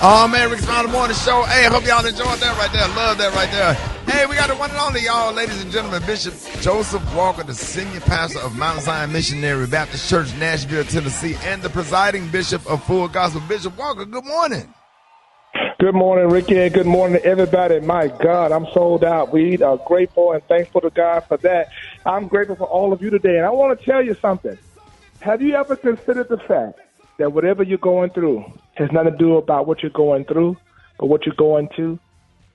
Oh, man, Rickey Smiley Morning Show. Hey, I hope y'all enjoyed that right there. Love that right there. Hey, we got the one and only, y'all, ladies and gentlemen, Bishop Joseph Walker, the senior pastor of Mount Zion Missionary Baptist Church, Nashville, Tennessee, and the presiding bishop of Full Gospel. Bishop Walker, good morning. Good morning, Ricky, and good morning to everybody. My God, I'm sold out. We are grateful and thankful to God for that. I'm grateful for all of you today, and I want to tell you something. Have you ever considered the fact that whatever you're going through has nothing to do about what you're going through, but what you're going to?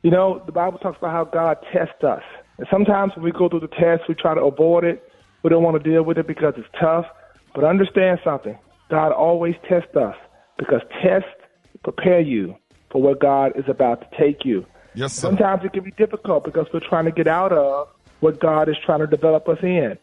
You know, the Bible talks about how God tests us. And sometimes when we go through the test, we try to avoid it. We don't want to deal with it because it's tough. But understand something. God always tests us because tests prepare you for where God is about to take you. Yes, sir. Sometimes it can be difficult because we're trying to get out of what God is trying to develop us in.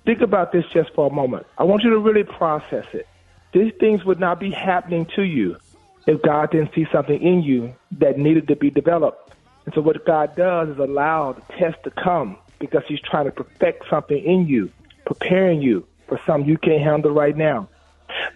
Think about this just for a moment. I want you to really process it. These things would not be happening to you if God didn't see something in you that needed to be developed. And so what God does is allow the test to come because he's trying to perfect something in you, preparing you for something you can't handle right now.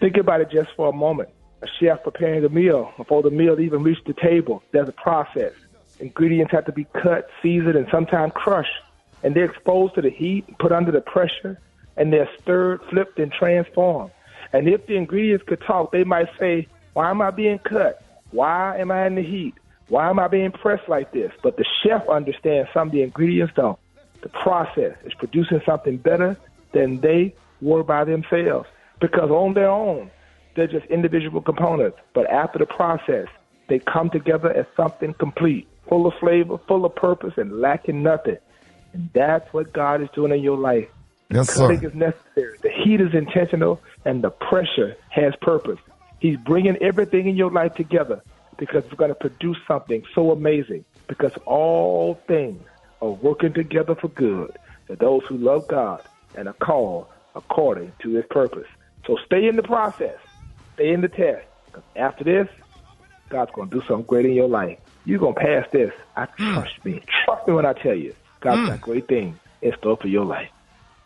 Think about it just for a moment. A chef preparing a meal, before the meal even reaches the table, there's a process. Ingredients have to be cut, seasoned, and sometimes crushed. And they're exposed to the heat, put under the pressure, and they're stirred, flipped, and transformed. And if the ingredients could talk, they might say, why am I being cut? Why am I in the heat? Why am I being pressed like this? But the chef understands some of the ingredients don't. The process is producing something better than they were by themselves. Because on their own, they're just individual components. But after the process, they come together as something complete, full of flavor, full of purpose, and lacking nothing. And that's what God is doing in your life. Yes, sir. Cutting is necessary. The heat is intentional, and the pressure has purpose. He's bringing everything in your life together because it's going to produce something so amazing. Because all things are working together for good to those who love God and are called according to his purpose. So stay in the process. Stay in the test. After this, God's going to do something great in your life. You're going to pass this. I trust me. Trust me when I tell you. God's got great things in store for your life.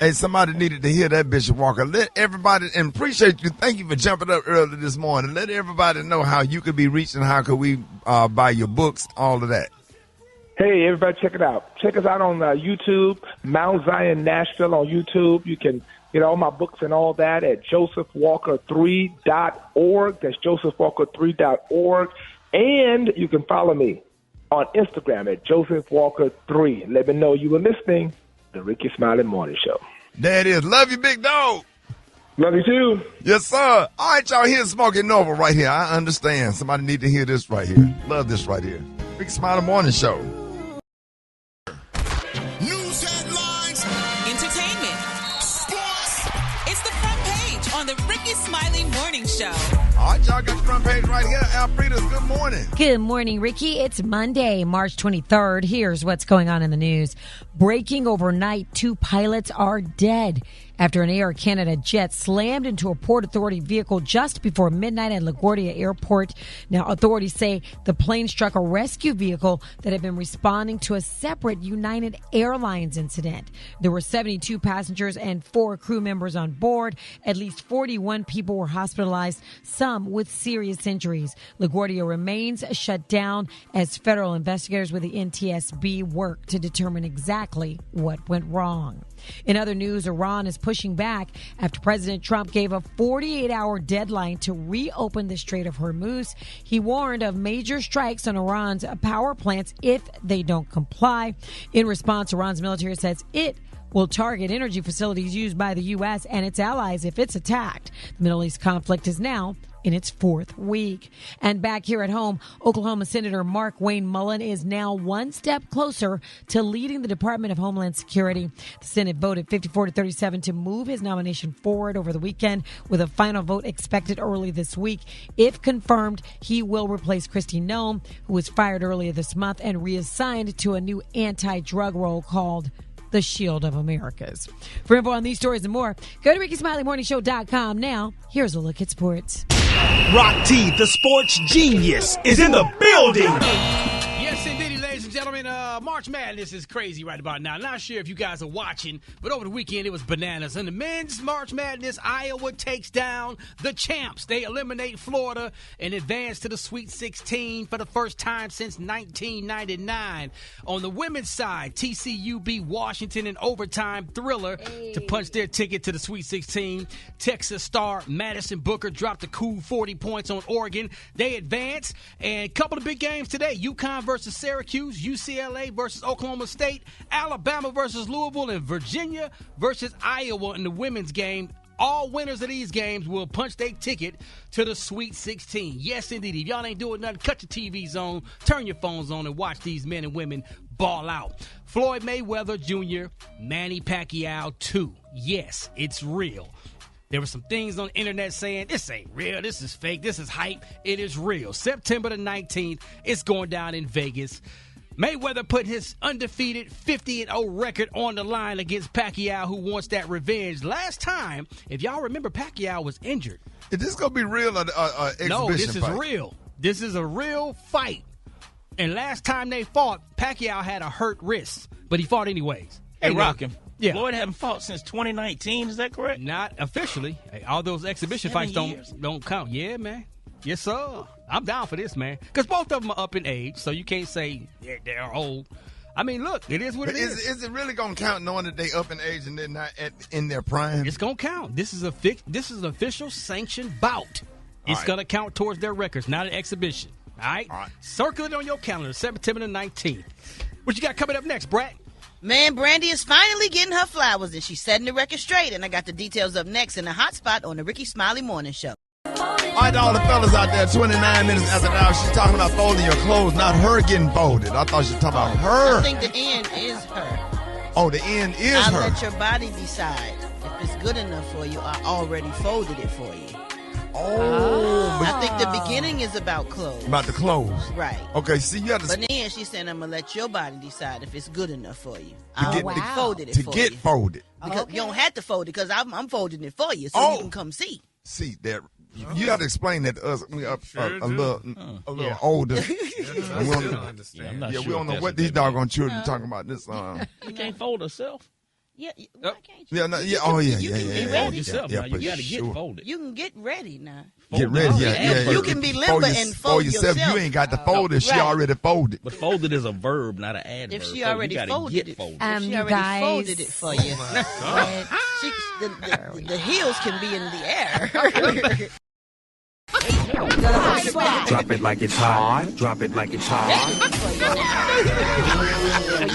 Hey, somebody needed to hear that, Bishop Walker. Let everybody, and appreciate you. Thank you for jumping up early this morning. Let everybody know how you could be reached and how could we buy your books, all of that. Hey, everybody, check it out. Check us out on YouTube, Mount Zion Nashville on YouTube. You can get all my books and all that at josephwalker3.org. That's josephwalker3.org. And you can follow me on Instagram at josephwalker3. Let me know you were listening to the Rickey Smiley Morning Show. There it is. Love you, big dog. Love you, too. Yes, sir. All right, y'all, here's Smoking Nova right here. I understand. Somebody need to hear this right here. Love this right here. Rickey Smiley Morning Show. News headlines, entertainment, sports. It's the front page on the Rickey Smiley Morning Show. All right, y'all got the front page right here. Alfreda's, good morning. Good morning, Ricky. It's Monday, March 23rd. Here's what's going on in the news. Breaking overnight, 2 pilots are dead after an Air Canada jet slammed into a Port Authority vehicle just before midnight at LaGuardia Airport. Now, authorities say the plane struck a rescue vehicle that had been responding to a separate United Airlines incident. There were 72 passengers and 4 crew members on board. At least 41 people were hospitalized, some with serious injuries. LaGuardia remains shut down as federal investigators with the NTSB work to determine exactly what went wrong. In other news, Iran is pushing back after President Trump gave a 48-hour deadline to reopen the Strait of Hormuz. He warned of major strikes on Iran's power plants if they don't comply. In response, Iran's military says it will target energy facilities used by the U.S. and its allies if it's attacked. The Middle East conflict is now in its 4th week. And back here at home, Oklahoma Senator Mark Wayne Mullen is now one step closer to leading the Department of Homeland Security. The Senate voted 54-37 to move his nomination forward over the weekend, with a final vote expected early this week. If confirmed, he will replace Kristi Noem, who was fired earlier this month and reassigned to a new anti-drug role called the Shield of Americas. For info on these stories and more, go to RickeySmileyMorningShow.com. Now, here's a look at sports. Rock T, the sports genius, is in the building. Yes, indeed, ladies and gentlemen. March Madness is crazy right about now. Not sure if you guys are watching, but over the weekend it was bananas. In the men's March Madness, Iowa takes down the champs. They eliminate Florida and advance to the Sweet 16 for the first time since 1999. On the women's side, TCU beat Washington in overtime thriller to punch their ticket to the Sweet 16. Texas star Madison Booker dropped a cool 40 points on Oregon. They advance, and a couple of big games today. UConn versus Syracuse, UCLA versus Oklahoma State, Alabama versus Louisville, and Virginia versus Iowa in the women's game. All winners of these games will punch their ticket to the Sweet 16. Yes, indeed. If y'all ain't doing nothing, cut your TVs on, turn your phones on, and watch these men and women ball out. Floyd Mayweather Jr., Manny Pacquiao 2. Yes, it's real. There were some things on the internet saying, this ain't real, this is fake, this is hype. It is real. September the 19th, it's going down in Vegas. Mayweather put his undefeated 50-0 record on the line against Pacquiao, who wants that revenge. Last time, if y'all remember, Pacquiao was injured. Is this going to be real or exhibition No, this is fight? real. This is a real fight. And last time they fought, Pacquiao had a hurt wrist, but he fought anyways. Hey, Rockin'. Yeah. Floyd haven't fought since 2019. Is that correct? Not officially. Hey, all those exhibition 7 fights years. don't count. Yeah, man. Yes, sir. I'm down for this, man. Because both of them are up in age, so you can't say they're old. I mean, look, it is what it is. Is it really going to count knowing that they up in age and they're not in their prime? It's going to count. This is an official sanctioned bout. It's right. going to count towards their records, not an exhibition. All right? All right. Circle it on your calendar, September the 19th. What you got coming up next, Brat? Man, Brandy is finally getting her flowers, and she's setting the record straight. And I got the details up next in the hot spot on the Rickey Smiley Morning Show. All right, to all the fellas out there, 29 minutes after now, she's talking about folding your clothes, not her getting folded. I thought she was talking about her. I think the end is her. Oh, the end is I'll her. let your body decide if it's good enough for you. I already folded it for you. Oh, I think the beginning is about clothes. about the clothes. Right. Okay, see, you have to But then she's saying, I'm going to let your body decide if it's good enough for you. To I get- already wow. folded it to for get you. folded. Because you don't have to fold it because I'm folding it for you so Oh. you can come see. See that. You have to explain that to us. We are a little older. we I'm not yeah, sure we don't if know that's what these they mean. doggone children talking about. This. You can't fold herself. Yeah, why can't you? Yeah, no, yeah. Oh, yeah, You yeah, can yeah. be yeah, Fold ready. yourself yeah, now. You for got to get sure. folded. You can get ready now. Get ready. Fold Yeah, it. yeah. You can be limber and fold yourself. yourself. You ain't got to fold it. She Right. already folded. But folded is a verb, not an adverb. If she So already you gotta folded get it, folded. if she you already guys- folded it for you. The heels can be in the air. Drop it like it's hot. Drop it like it's hot.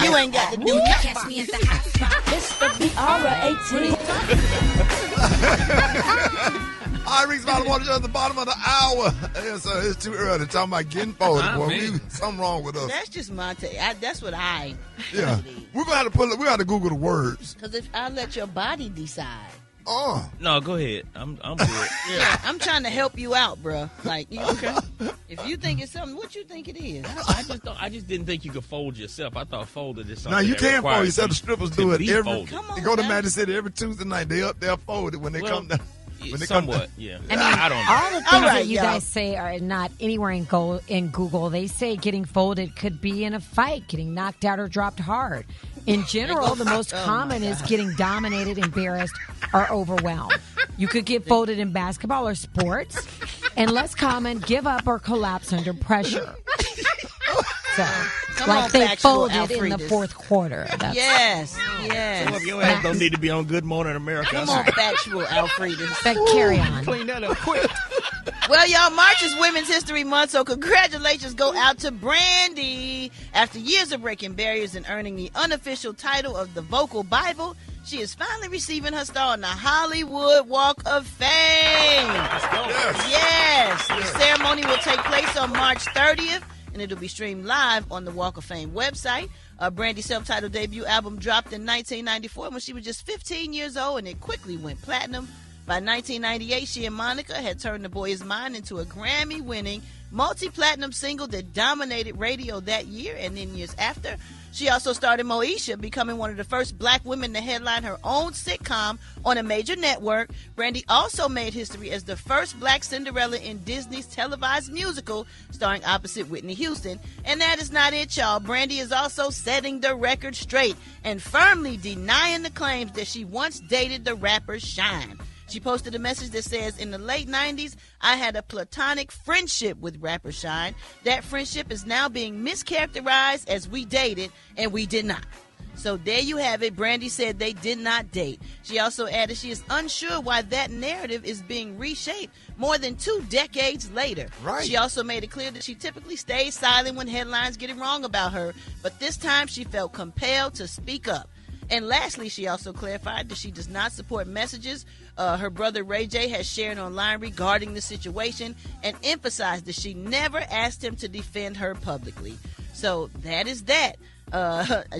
You ain't got to do nothing. Catch me at the hot spot. It's the hour 18. I reached about at the bottom of the hour. Yeah, so it's too early. Talking about getting folded, boy. Something wrong with us. That's just my take. That's what I Yeah, we're gonna have to we got to Google the words. Because if I let your body decide. Oh, No, go ahead. I'm good. Yeah, I'm trying to help you out, bro. Like, okay. If you think it's something, what you think it is? I just didn't think you could fold yourself. I thought folded is something. now you that can't fold requires yourself. The strippers do to it be every. folded. Come on, They go to now. Magic City every Tuesday night. They up there folded when they come down. When they come somewhat, down. yeah. I mean, I don't know. all the things All right, that you y'all. guys say are not anywhere in Google. They say getting folded could be in a fight, getting knocked out or dropped hard. In general, the most common is getting dominated, embarrassed, or overwhelmed. You could get folded in basketball or sports. And less common, give up or collapse under pressure. So, Come like on, they factual folded in the Alfredus. fourth quarter. That's Yes, Some of yes. your ass don't need to be on Good Morning America. Come on, factual Alfredus. but carry on. Clean that up quick. Well, y'all, March is Women's History Month, so congratulations go out to Brandy. After years of breaking barriers and earning the unofficial title of the Vocal Bible, she is finally receiving her star on the Hollywood Walk of Fame. Let's go. Yes, the ceremony will take place on March 30th, and it'll be streamed live on the Walk of Fame website. Brandy's self-titled debut album dropped in 1994 when she was just 15 years old, and it quickly went platinum. By 1998, she and Monica had turned The Boy Is Mine into a Grammy-winning, multi-platinum single that dominated radio that year and then years after. She also starred in Moesha, becoming one of the first black women to headline her own sitcom on a major network. Brandy also made history as the first black Cinderella in Disney's televised musical, starring opposite Whitney Houston. And that is not it, y'all. Brandy is also setting the record straight and firmly denying the claims that she once dated the rapper Shine. She posted a message that says, in the late 90s, I had a platonic friendship with rapper Shine. That friendship is now being mischaracterized as we dated, and we did not. So there you have it. Brandy said they did not date. She also added she is unsure why that narrative is being reshaped more than 2 decades later. Right. She also made it clear that she typically stays silent when headlines get it wrong about her, but this time she felt compelled to speak up. And lastly, she also clarified that she does not support messages her brother Ray J has shared online regarding the situation, and emphasized that she never asked him to defend her publicly. So that is that.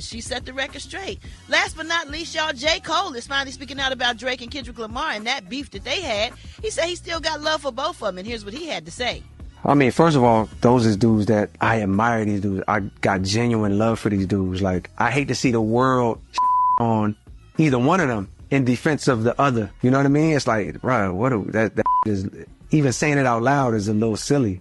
She set the record straight. Last but not least, y'all, J. Cole is finally speaking out about Drake and Kendrick Lamar and that beef that they had. He said he still got love for both of them, and here's what he had to say. I mean, first of all, those is dudes that I admire. These dudes, I got genuine love for these dudes. Like, I hate to see the world on either one of them in defense of the other. You know what I mean? It's like, bro, that is, even saying it out loud is a little silly.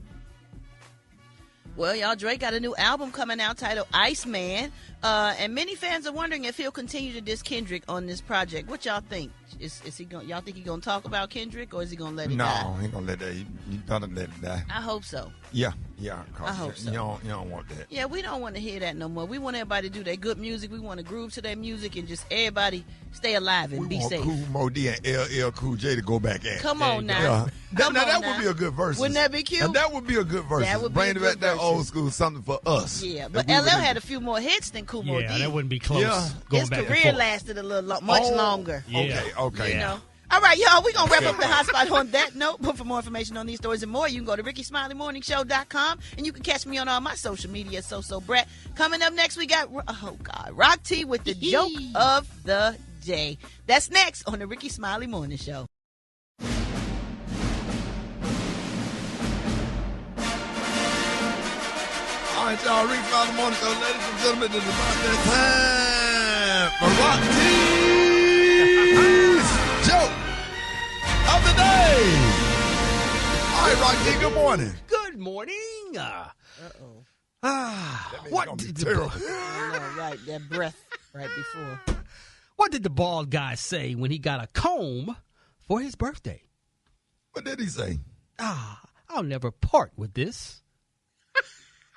Well, y'all, Drake got a new album coming out titled Iceman, and many fans are wondering if he'll continue to diss Kendrick on this project. What y'all think? Is he going? Y'all think he gonna talk about Kendrick, or is he gonna let it die? No, he ain't gonna let that. He gonna let it die. I hope so. Yeah. I hope so. You don't want that. Yeah, we don't want to hear that no more. We want everybody to do their good music. We want to groove to their music and just everybody stay alive and be safe. Cool Mo D and LL Cool J to go back at. Come on now. Yeah. That now. would be a good verse. Wouldn't that be cute? And that would be a good verse. That would be Bring a good back that verses. old school something for us. Yeah, but LL had a few more hits than Cool Mo D. Yeah, that wouldn't be close. Yeah. Going His back and career forth. lasted a little much longer. Yeah. Okay. You know. All right, y'all, we're going to wrap up the hot spot on that note. But for more information on these stories and more, you can go to RickySmileyMorningShow.com, and you can catch me on all my social media, So Brat. Coming up next, we got, Rock T with the joke of the day. That's next on the Rickey Smiley Morning Show. All right, y'all. Rickey Smiley Morning Show, ladies and gentlemen. It's about that time for Rock T's joke of the day. All right, Rock T, good morning. Good morning. What did the I know, right, that breath right before. What did the bald guy say when he got a comb for his birthday? What did he say? I'll never part with this.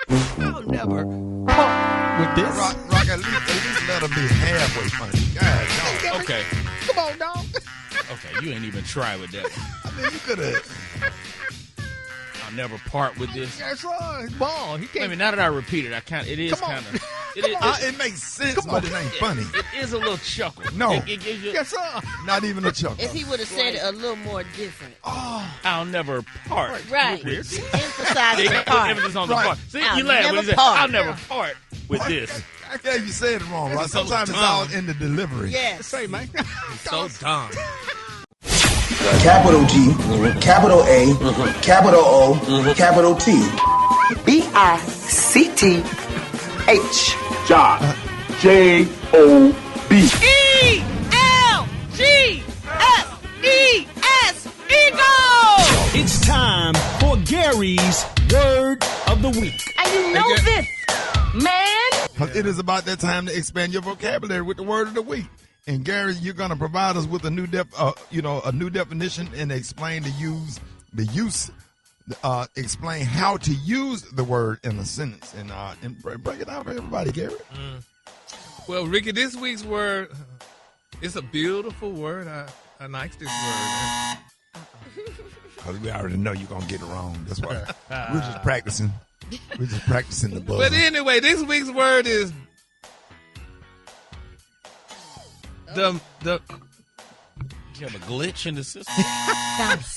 I'll never part with this. Rock, at least let him be halfway funny. God, dog. Okay. Come on, dog. Okay, you ain't even try with that. I mean, you could have. I'll never part with this. That's right. He's bald. He I can't. mean, now that I repeat it, it is Come on. kind of. It makes sense, but it ain't funny. It is a little chuckle. No. It gives you. Yes, sir. Not even a chuckle. If he would have said it a little more different. I'll never part. Right. With this. Emphasize They the put part. emphasis on the Right. part. See, I'll you laugh when never he said, part. I'll never part with this. I can't you say it wrong, right? so Sometimes it's dumb. all in the delivery. Yes. Say, man. So dumb. Capital G, capital A, capital O, capital T. BICTH. Job. J-O-B. ELGSES. Eagle! It's time for Gary's Word of the Week. And you know this, man. It is about that time to expand your vocabulary with the word of the week. And Gary, you're going to provide us with a new definition and explain explain how to use the word in a sentence and break it down for everybody, Gary. Well, Ricky, this week's word, it's a beautiful word. I like this word. Because we already know you're going to get it wrong. That's why we're just practicing. We're just practicing the buzzer. But anyway, this week's word is the You have a glitch in the system.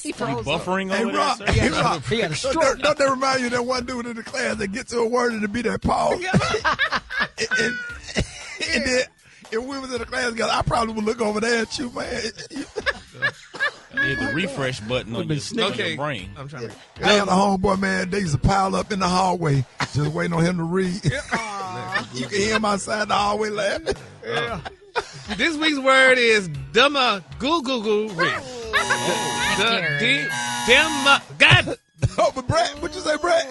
He buffering Hey, over Rock, there, sir? hey, Rock. He got a stroke. Don't that remind you of that one dude in the class that gets to a word and it be that pause? and then if we was in the class together, I probably would look over there at you, man. Hit the refresh button on your brain. I'm trying to. I had a homeboy, man. They used to pile up in the hallway, just waiting on him to read. You can hear him outside the hallway laughing. Yeah. This week's word is demagoogery. God. Oh, but Brat, what'd you say, Brat?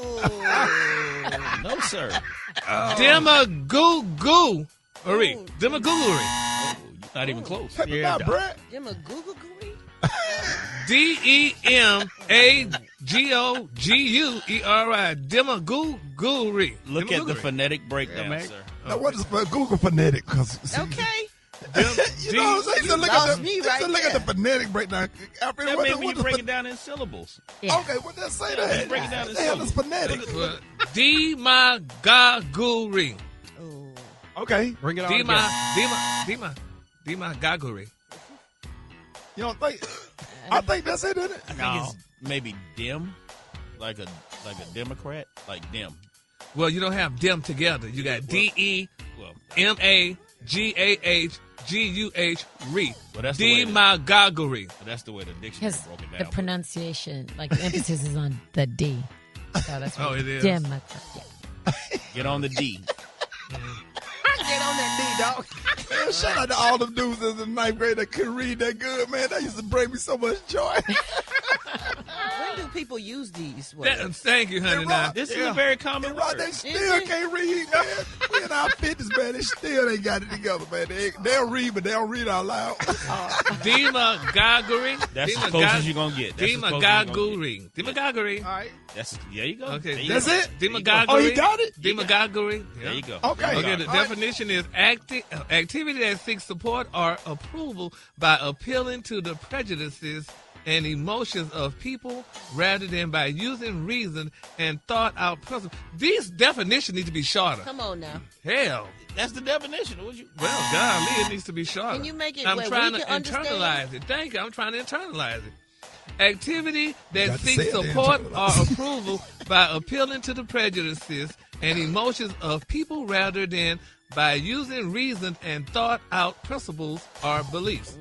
No, sir. Demagoogery. Demagoogery. Oh, you're not even close. Yeah, Brat. Demagoogery? Demagoogery. Demagoogery. Look at the phonetic breakdown, sir. Now, what is Google phonetic? Okay. You know what I'm saying? Look at the phonetic breakdown. That means when you break it down in syllables. Yeah. Okay, what does that say that? Break it down in syllables. syllables. Phonetic. Demagoogery. Okay. Bring it on. Demagoogery. You don't think? I think that's it, isn't it? I think it's maybe dim, like a Democrat, like dim. Well, you don't have dem together. You got DEMAGAHGUH. Well, that's Demagoogery. But that's the way the dictionary Because broke it down. the pronunciation, like the emphasis is on the D. So that's it is. Get on the D. Get on that D, dog. Man, shout out to all them dudes in the 9th grade that couldn't read that good, man. That used to bring me so much joy. When do people use these words? Thank you, honey. Now, This is a very common word. They still can't read, man. We in our 50s, man. They still ain't got it together, man. They'll read, but they don't read out loud. Demagoogery. That's as close as you're going to get. Demagoogery. Demagoogery. All right. There you go. Okay, that's it? Demagoogery. Oh, he got it? Demagoogery. There you go. Okay. The definition is activity that seeks support or approval by appealing to the prejudices and emotions of people rather than by using reason and thought out principles. These definitions need to be shorter. Come on now. Hell. That's the definition. Well, golly, it needs to be shorter. Can you make it I'm where trying we to can understand? internalize it. Thank you. I'm trying to internalize it. Activity that Got to seeks say it to support or internalize. approval by appealing to the prejudices and emotions of people rather than by using reasoned and thought out principles or beliefs.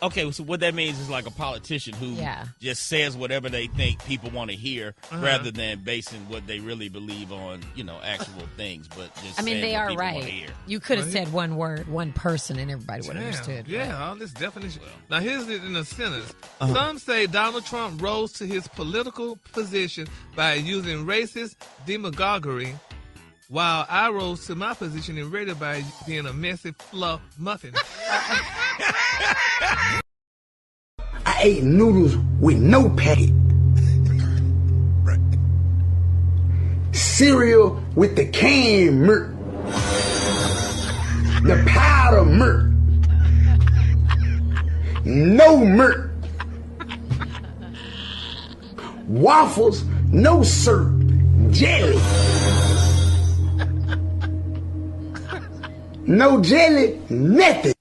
Okay, so what that means is like a politician who just says whatever they think people want to hear rather than basing what they really believe on, actual things. But just they are right. Want to right. hear. You could have said one word, one person, and everybody would have understood. Yeah, all this definition. Now, here's it in a sentence. Some say Donald Trump rose to his political position by using racist demagoguery, while I rose to my position in radio by being a messy fluff muffin. I ate noodles with no patty. Cereal with the canned milk. The powder milk. No milk. Waffles, no syrup. Jelly. No jelly, nothing.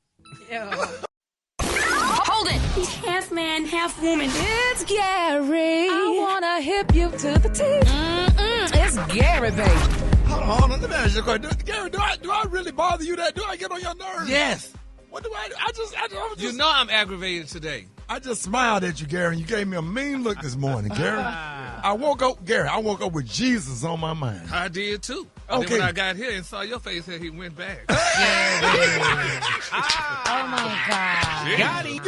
Hold it. He's half man, half woman. It's Gary. I wanna hip you to the teeth. It's Gary, baby. Hold on, let me ask you a question. Gary, do I really bother you that? Do I get on your nerves? Yes. What do I do? I just You know I'm aggravated today. I just smiled at you, Gary, and you gave me a mean look this morning, Gary. I woke up with Jesus on my mind. I did too. Okay. Then when I got here and saw your face here, he went back. Oh my God. Got him.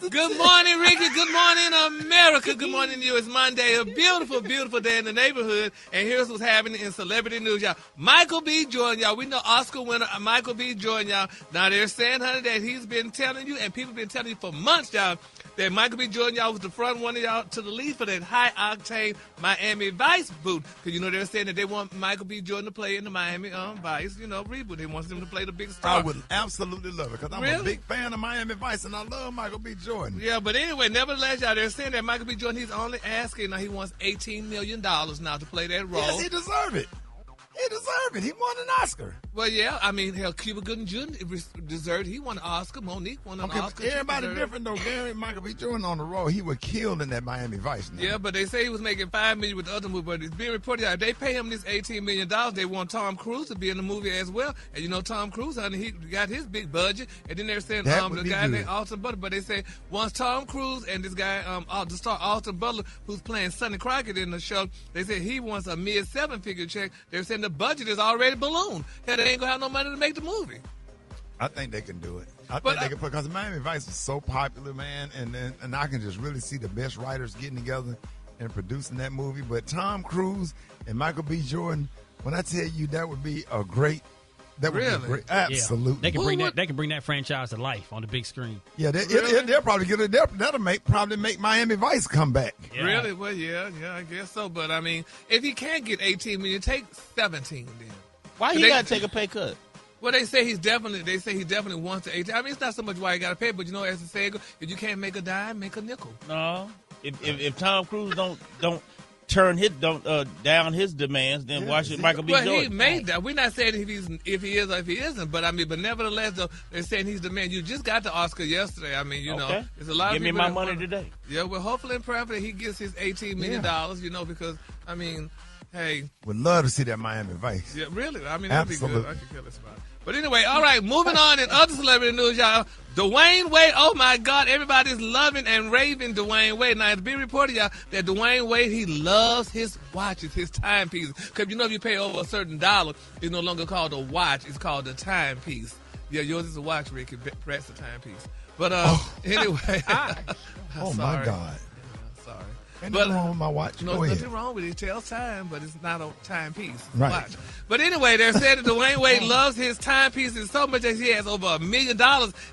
Good morning, Ricky. Good morning, America. Good morning to you. It's Monday. A beautiful, beautiful day in the neighborhood. And here's what's happening in celebrity news, y'all. Michael B. Jordan, y'all. We know Oscar winner Michael B. Jordan, y'all. Now they're saying, honey, that he's been telling you, and people been telling you for months, y'all, that Michael B. Jordan, y'all, was the front one of y'all to the lead for that high-octane Miami Vice boot. Because, they're saying that they want Michael B. Jordan to play in the Miami Vice, reboot. They want him to play the big star. I would absolutely love it because I'm a big fan of Miami Vice and I love Michael B. Jordan. Yeah, but anyway, nevertheless, y'all, they're saying that Michael B. Jordan, he's only asking, now he wants $18 million now to play that role. Yes, he deserves it. He deserved it. He won an Oscar. Well, yeah. I mean, hell, Cuba Gooding Jr. deserved. He won an Oscar. Monique won an Oscar. Everybody different though. Gary Michael B. Jordan on the road. He was killed in that Miami Vice. Now. Yeah, but they say he was making $5 million with the other movie. But it's being reported that they pay him this $18 million. They want Tom Cruise to be in the movie as well. And you know, Tom Cruise, honey, he got his big budget. And then they're saying the guy named Austin Butler. But they say once Tom Cruise and this guy, the star Austin Butler, who's playing Sonny Crockett in the show, they said he wants a mid-7-figure check. They're saying the budget is already ballooned. Hell, they ain't gonna have no money to make the movie. I think they can do it. I think they can put, because Miami Vice is so popular, man, and I can just really see the best writers getting together and producing that movie. But Tom Cruise and Michael B. Jordan, when I tell you that would be a great. That would be great. Absolutely. Yeah. They can bring that franchise to life on the big screen. Yeah, they'll probably get it. That'll probably make Miami Vice come back. Yeah. Really? Well, yeah, I guess so. But I mean, if he can't get 18 million, take 17 then. Why he gotta take a pay cut? Well, they say he definitely wants the 18. I mean, it's not so much why he gotta pay, but you know, as the saying goes, if you can't make a dime, make a nickel. No, if Tom Cruise don't turn down his demands, then why should Michael B. Jordan? Well, he made that. We're not saying if he is or if he isn't, but I mean, but nevertheless, though, they're saying he's the man. You just got the Oscar yesterday. I mean, you know, there's a lot of people. Give me my money today. Yeah, well, hopefully and prayerfully he gets his $18 million. You know, because I mean, hey, would love to see that Miami Vice. Yeah, really. I mean, that'd be good. I could kill this spot. But anyway, all right, moving on in other celebrity news, y'all. Dwayne Wade, oh my God, everybody's loving and raving Dwayne Wade. Now, it's been reported, y'all, that Dwayne Wade, he loves his watches, his timepieces. Because you know, if you pay over a certain dollar, it's no longer called a watch, it's called a timepiece. Yeah, yours is a watch, Ricky. Brat's a timepiece. But anyway. Oh, my God. Sorry. Ain't nothing wrong with my watch. No, there's nothing wrong with it. It tells time, but it's not a timepiece. It's right. A watch. But anyway, they're saying that Dwayne Wade loves his timepieces so much that he has over $1 million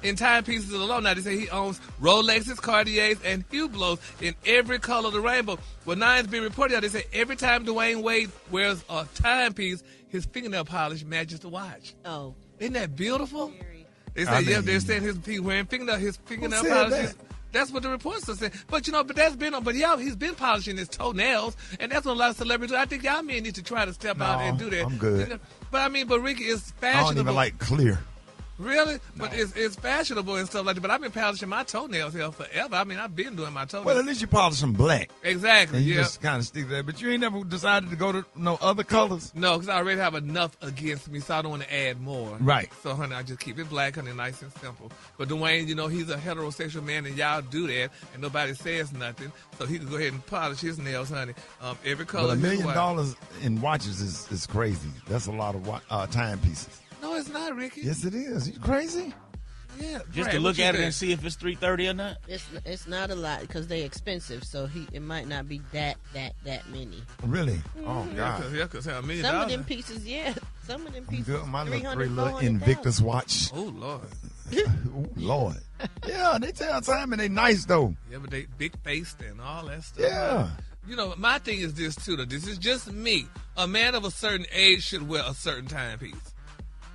in timepieces alone. Now, they say he owns Rolexes, Cartiers, and Hublots in every color of the rainbow. Well, now it's been reported, they say every time Dwayne Wade wears a timepiece, his fingernail polish matches the watch. Oh. Isn't that beautiful? They say, they're saying he's wearing his fingernail polish. That's what the reports are saying. But, you know, he's been polishing his toenails, and that's what a lot of celebrities do. I think y'all men need to try to step out and do that. I'm good. You know? But, I mean, Ricky, it's fashionable. I don't even like clear. Really? No. But it's fashionable and stuff like that. But I've been polishing my toenails here forever. I mean, I've been doing my toenails. Well, at least you polish them black. Exactly, and you just kind of stick there. But you ain't never decided to go to no other colors? No, because I already have enough against me, so I don't want to add more. Right. So, honey, I just keep it black, honey, nice and simple. But Dwayne, you know, he's a heterosexual man, and y'all do that, and nobody says nothing. So he can go ahead and polish his nails, honey. Every color. But $1 million in watches is crazy. That's a lot of timepieces. No, it's not, Ricky. Yes, it is. You crazy? Yeah, just to look at it and see if it's $330 or not. It's not a lot because they're expensive, so it might not be that many. Really? Oh God! Yeah, because $1 million. Some of them pieces, some of them pieces. My little 3 little Invictus watch. Oh Lord. Oh Lord. Yeah, they tell time and they nice though. Yeah, but they big faced and all that stuff. Yeah. You know, my thing is this too. Though. This is just me. A man of a certain age should wear a certain timepiece.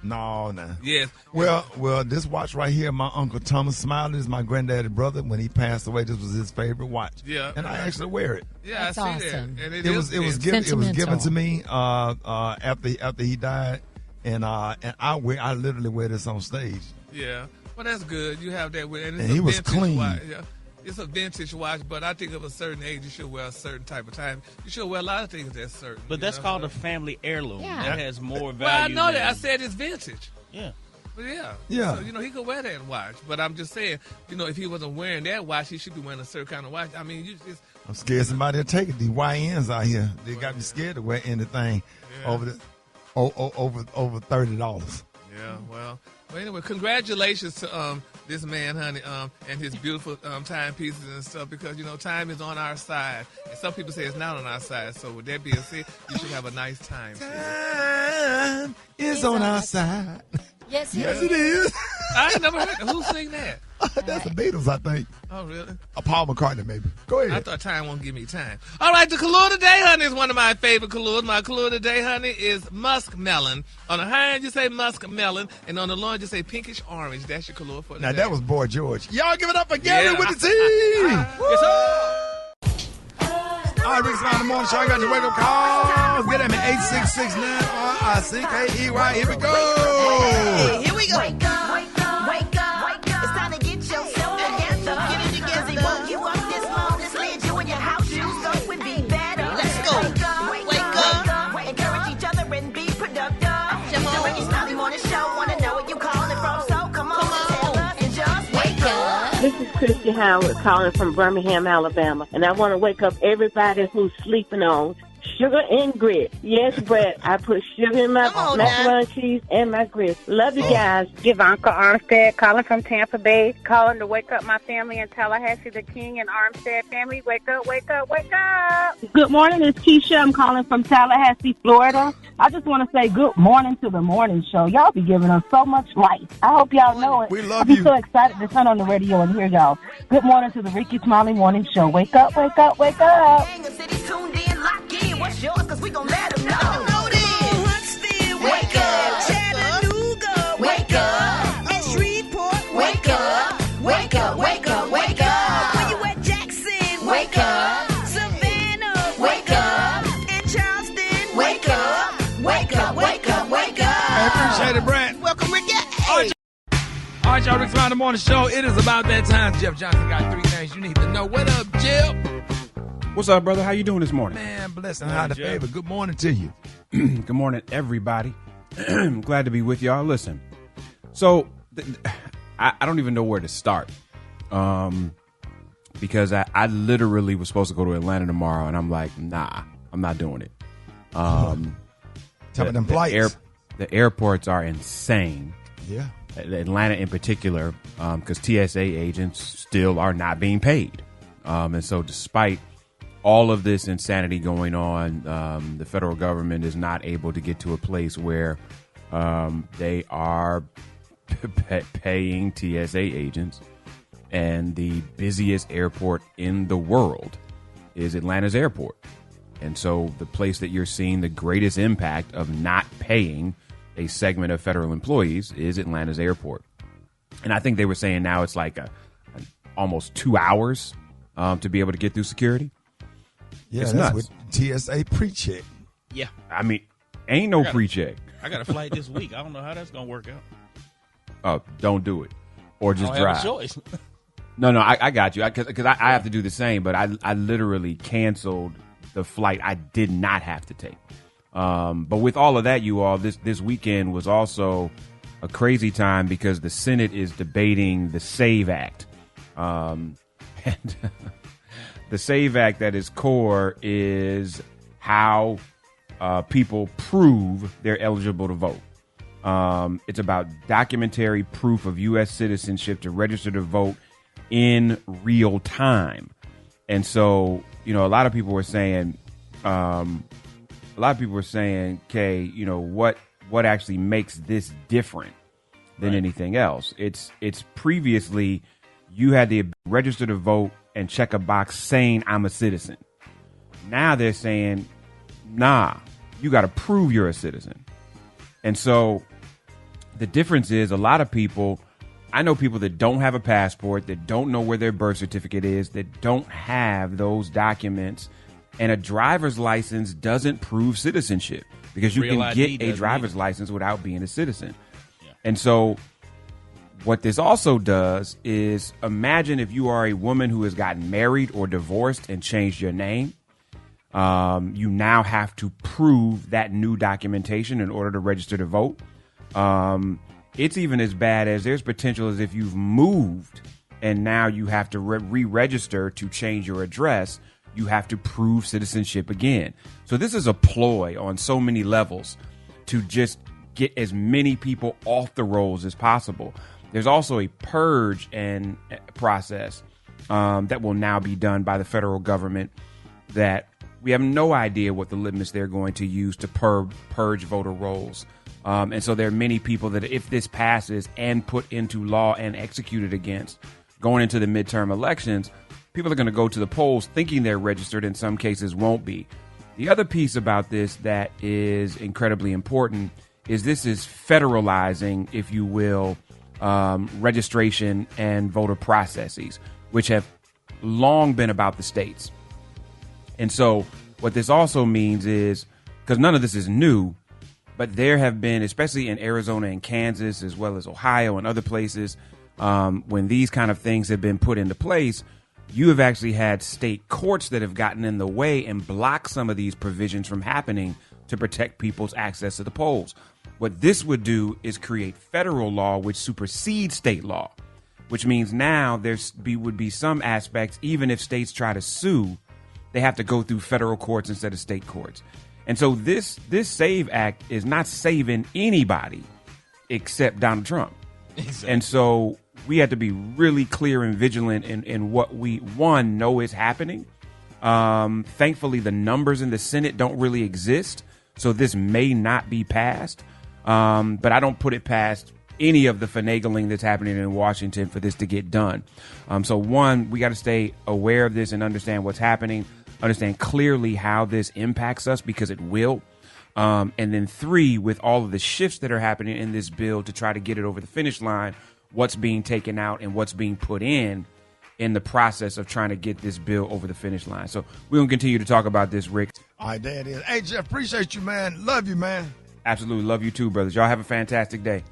No. Yes. Well, this watch right here, my Uncle Thomas Smiley is my granddaddy's brother. When he passed away, this was his favorite watch. Yeah. And I actually wear it. Yeah, that's I see awesome. that. And it was given to me after he died, and I literally wear this on stage. Yeah. Well, that's good. You have that, and he was clean. Watch. Yeah. It's a vintage watch, but I think of a certain age, you should wear a certain type of time. You should wear a lot of things that's certain. But that's called a family heirloom. Yeah. That has more value. Well, I know that. I said it's vintage. Yeah. But yeah. So, you know, he could wear that watch. But I'm just saying, you know, if he wasn't wearing that watch, he should be wearing a certain kind of watch. I mean, I'm scared somebody will take it. The YNs out here, they got me scared to wear anything over $30. Yeah, well, anyway, congratulations to this man, honey, and his beautiful timepieces and stuff, because, you know, time is on our side. And some people say it's not on our side. So with that being said, you should have a nice time. Time is on our side. Yes, it is. I ain't never heard that. Who sing that? That's the Beatles, I think. Oh, really? Paul McCartney, maybe. Go ahead. I thought time won't give me time. All right, the Kahlua today, honey, is one of my favorite Kahluas. My Kahlua today, honey, is muskmelon. On the high end, you say muskmelon, and on the low end, you say pinkish orange. That's your Kahlua for today. Now, that was Boy George. Y'all give it up for Gary with the T. Yes, sir. All right, Rickey Smiley in the morning show. I got your wake up calls. Get at me 866-9RICKEY. Here we go. Hey, here we go. Wake up, wake up, wake up, wake up. It's time to get yourself together. Get it together. They woke you up this morning, slid you in your house shoes, so it be better. Let's go. Wake up. Encourage each other and be productive. The Rickey Smiley Morning Show. Wanna know where you calling from? So come on, tell us and just wake up. This is Christy Howard calling from Birmingham, Alabama, and I want to wake up everybody who's sleeping on sugar and grits. Yes, Brat, I put sugar in my macaroni and cheese and my grits. Love you guys. Ivanka Armstead calling from Tampa Bay, calling to wake up my family in Tallahassee, the King and Armstead family. Wake up, wake up, wake up. Good morning, it's Keisha. I'm calling from Tallahassee, Florida. I just want to say good morning to the morning show. Y'all be giving us so much light. I hope y'all know it. We love I'll be you. so excited to turn on the radio and hear y'all. Good morning to the Rickey Smiley Morning Show. Wake up, wake up, wake up. The city's tuned in, lock in. What's yours? Because we gon' let them know. Huntsville, Wake up. Chattanooga, Wake up. And Shreveport, Wake up. Wake up, wake up, wake up. Where you at, Jackson? Wake up. Savannah, Wake up. And Charleston, Wake up. Wake up, wake up, wake up. I appreciate it, Brat. Welcome, Ricky. All right, y'all, Rickey Smiley in the morning show. It is about that time. Jeff Johnson got 3 things you need to know. What up, Jeff? What's up, brother? How you doing this morning? Man, blessed and highly favored. Good morning to you. Good morning, everybody. Glad to be with y'all. Listen, so I don't even know where to start because I literally was supposed to go to Atlanta tomorrow, and I'm like, nah, I'm not doing it. Tell me them flights. The airports are insane. Yeah. Atlanta in particular, because TSA agents still are not being paid. And so despite all of this insanity going on, the federal government is not able to get to a place where they are paying TSA agents. And the busiest airport in the world is Atlanta's airport. And so the place that you're seeing the greatest impact of not paying a segment of federal employees is Atlanta's airport. And I think they were saying now it's like almost 2 hours to be able to get through security. Yeah, it's that's nuts. with TSA pre-check. Yeah. I mean, ain't no pre-check. I got a flight this week. I don't know how that's going to work out. Oh, don't do it. Or just I don't drive. have a choice. No, I got you. Because I have to do the same, but I literally canceled the flight I did not have to take. But with all of that, you all, this weekend was also a crazy time because the Senate is debating the SAVE Act. And the SAVE Act at its core is how people prove they're eligible to vote. It's about documentary proof of U.S. citizenship to register to vote in real time. And so, a lot of people were saying, Kay, what actually makes this different than anything else? It's previously you had to register to vote and check a box saying I'm a citizen. Now they're saying, nah, you got to prove you're a citizen. And so the difference is a lot of people, I know people that don't have a passport, that don't know where their birth certificate is, that don't have those documents. And a driver's license doesn't prove citizenship because you can get a driver's license without being a citizen. Yeah. And so what this also does is imagine if you are a woman who has gotten married or divorced and changed your name. You now have to prove that new documentation in order to register to vote. It's even as bad as there's potential as if you've moved and now you have to re-register to change your address. You have to prove citizenship again. So this is a ploy on so many levels to just get as many people off the rolls as possible. There's also a purge and process that will now be done by the federal government that we have no idea what the litmus they're going to use to purge voter rolls. And so there are many people that if this passes and put into law and executed against going into the midterm elections, people are going to go to the polls thinking they're registered, in some cases won't be. The other piece about this that is incredibly important is this is federalizing, if you will, registration and voter processes, which have long been about the states. And so what this also means is, because none of this is new, but there have been, especially in Arizona and Kansas, as well as Ohio and other places, when these kind of things have been put into place, you have actually had state courts that have gotten in the way and blocked some of these provisions from happening to protect people's access to the polls. What this would do is create federal law which supersedes state law, which means now would be some aspects, even if states try to sue, they have to go through federal courts instead of state courts. And so this SAVE Act is not saving anybody except Donald Trump. Exactly. And so we have to be really clear and vigilant in what we, one, know is happening. Thankfully, the numbers in the Senate don't really exist, so this may not be passed. But I don't put it past any of the finagling that's happening in Washington for this to get done. So one, we got to stay aware of this and understand what's happening, understand clearly how this impacts us, because it will. And then three, with all of the shifts that are happening in this bill to try to get it over the finish line, what's being taken out and what's being put in the process of trying to get this bill over the finish line. So we're going to continue to talk about this, Rick. All right, there it is. Hey, Jeff, appreciate you, man. Love you, man. Absolutely. Love you too, brothers. Y'all have a fantastic day.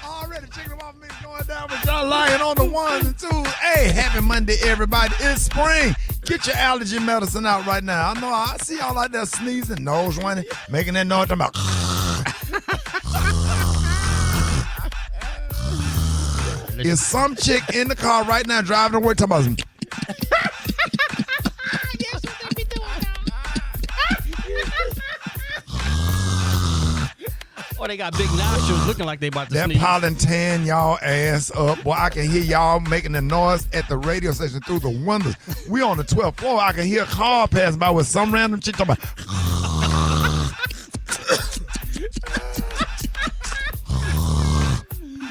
Already checking them off me going down with y'all lying on the ones and twos. Hey, happy Monday, everybody. It's spring. Get your allergy medicine out right now. I know I see y'all out there sneezing, nose running, making that noise. Talking about. Is some chick in the car right now driving to work talking about some. Or they got big nostrils looking like they about to that sneeze. That pollen tan y'all ass up. Boy, I can hear y'all making the noise at the radio station through the windows. We on the 12th floor. I can hear a car pass by with some random chick talking about.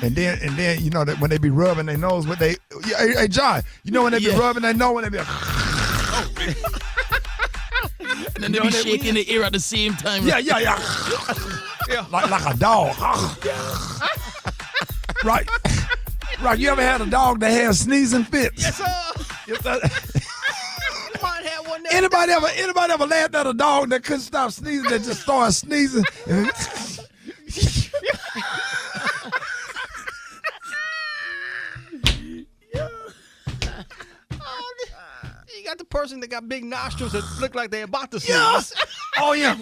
And then, you know, that when they be rubbing their nose, when they, hey, John, you know when they be rubbing their nose, when they be, and then they be shaking the ear at the same time. Yeah. Like a dog. Right. You ever had a dog that had sneezing fits? Yes, sir. Might have one there. Anybody ever laughed at a dog that couldn't stop sneezing, that just started sneezing? You got the person that got big nostrils that look like they about to sneeze. Yeah. Oh, yeah.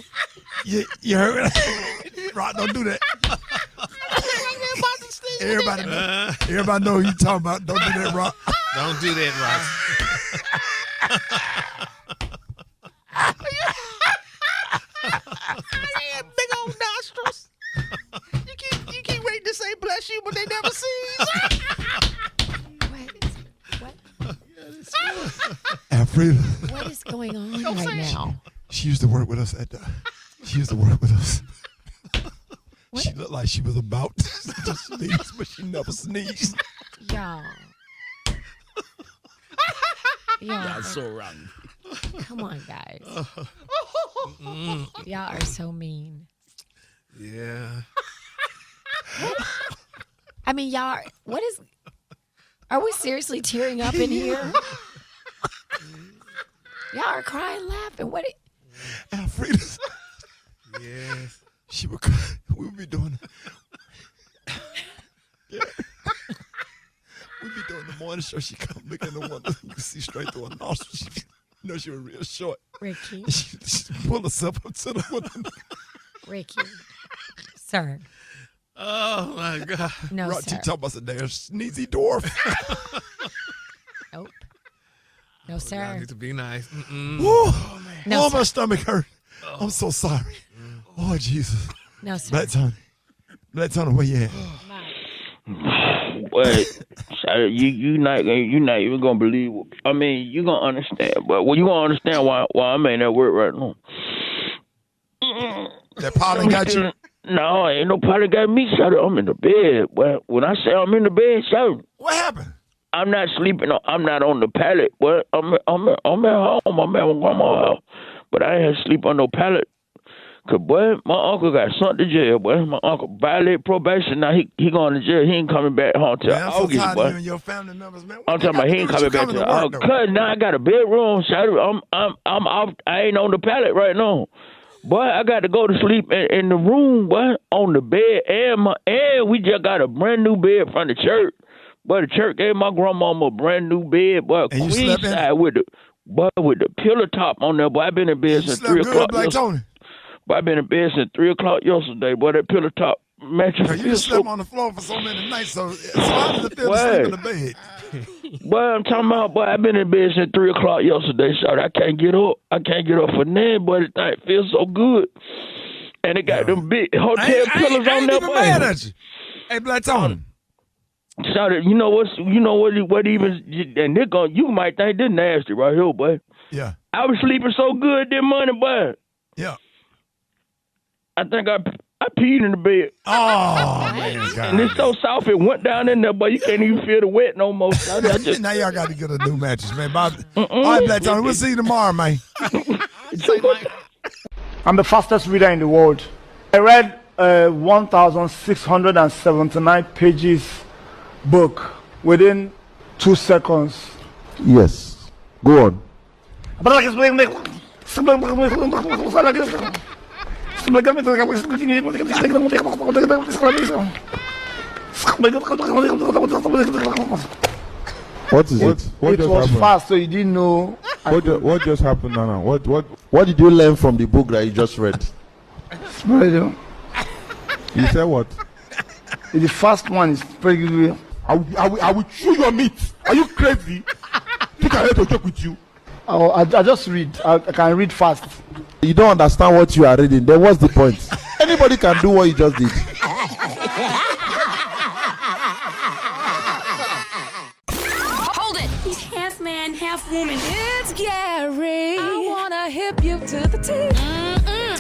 You heard it? Rock, don't do that. Everybody know who you talking about. Don't do that, Rock. Don't do that, Rock. They had big old nostrils. You keep waiting to say bless you, but they never sneeze. Alfreda. What is going on right now? She used to work with us What? She looked like she was about to sneeze, but she never sneezed. Y'all. Y'all so wrong. Come on, guys. Y'all are so mean. Yeah. I mean, y'all, are we seriously tearing up in here? Y'all are crying, laughing. Alfreda. Yes. We would be doing yeah. We'd be doing the morning show. She come look in the window. You can see straight through her nostrils. You know she was real short. Ricky. She pulled herself up to the window. Ricky. Sir. Oh, my God. No, Rock, sir. you talking about the damn sneezy dwarf. Nope. No, sir. I need to be nice. Oh, man. No, My stomach hurt. I'm so sorry. Oh, Jesus. No, sir. Black Tony, where you at? But you're not even gonna believe. I mean, you're gonna understand. But you gonna understand why I'm in that work right now. That pollen got you? No, ain't no pollen got me. Shut up. I'm in the bed. Well, when I say I'm in the bed, shout. What happened? I'm not sleeping. I'm not on the pallet. Well, I'm at home. I'm at my grandma's house. But I ain't had to sleep on no pallet. Cause boy, my uncle got sent to jail. Boy, my uncle violated probation. Now he going to jail. He ain't coming back home till August. I'm so tired boy. of you and your family members, man. I'm talking about he ain't coming back till August. Cause now I got a bedroom. I'm off. I ain't on the pallet right now. Boy, I got to go to sleep in the room, boy, on the bed, and we just got a brand new bed from the church. Boy, the church gave my grandmama a brand new bed, boy, queen side with the pillow top on there. Boy, I been in bed since 3 o'clock. Like Tony. Boy, I been in bed since 3 o'clock yesterday. Boy, that pillow top mattress. You slept on the floor for so many nights, so how does it feel to sleep in the bed? Boy, I'm talking about, boy, I've been in bed since 3 o'clock yesterday, so I can't get up. I can't get up for nothing, boy. The thing feels so good. And it got them big hotel pillows on there, boy. Mad at you. Hey, Black Tony. So you know what even, and you might think this nasty right here, boy. Yeah. I was sleeping so good this morning, boy. Yeah. I think I peed in the bed. Oh, man. God. And it's so soft, it went down in there, but you can't even feel the wet no more. Now y'all got to get a new mattress, man. All right, Black Tony, we'll see you tomorrow, man. I'm the fastest reader in the world. I read 1,679 pages book within 2 seconds. Yes. Go on. What is it? It was fast, so you didn't know. What just happened now? What did you learn from the book that you just read? You said what? The first one is pretty good. I will chew your meat. Are you crazy? Think I hate to joke with you. I just read. I can read fast. You don't understand what you are reading. Then what's the point? Anybody can do what you just did. Hold it. He's half man, half woman. It's Gary. I wanna hip you to the T.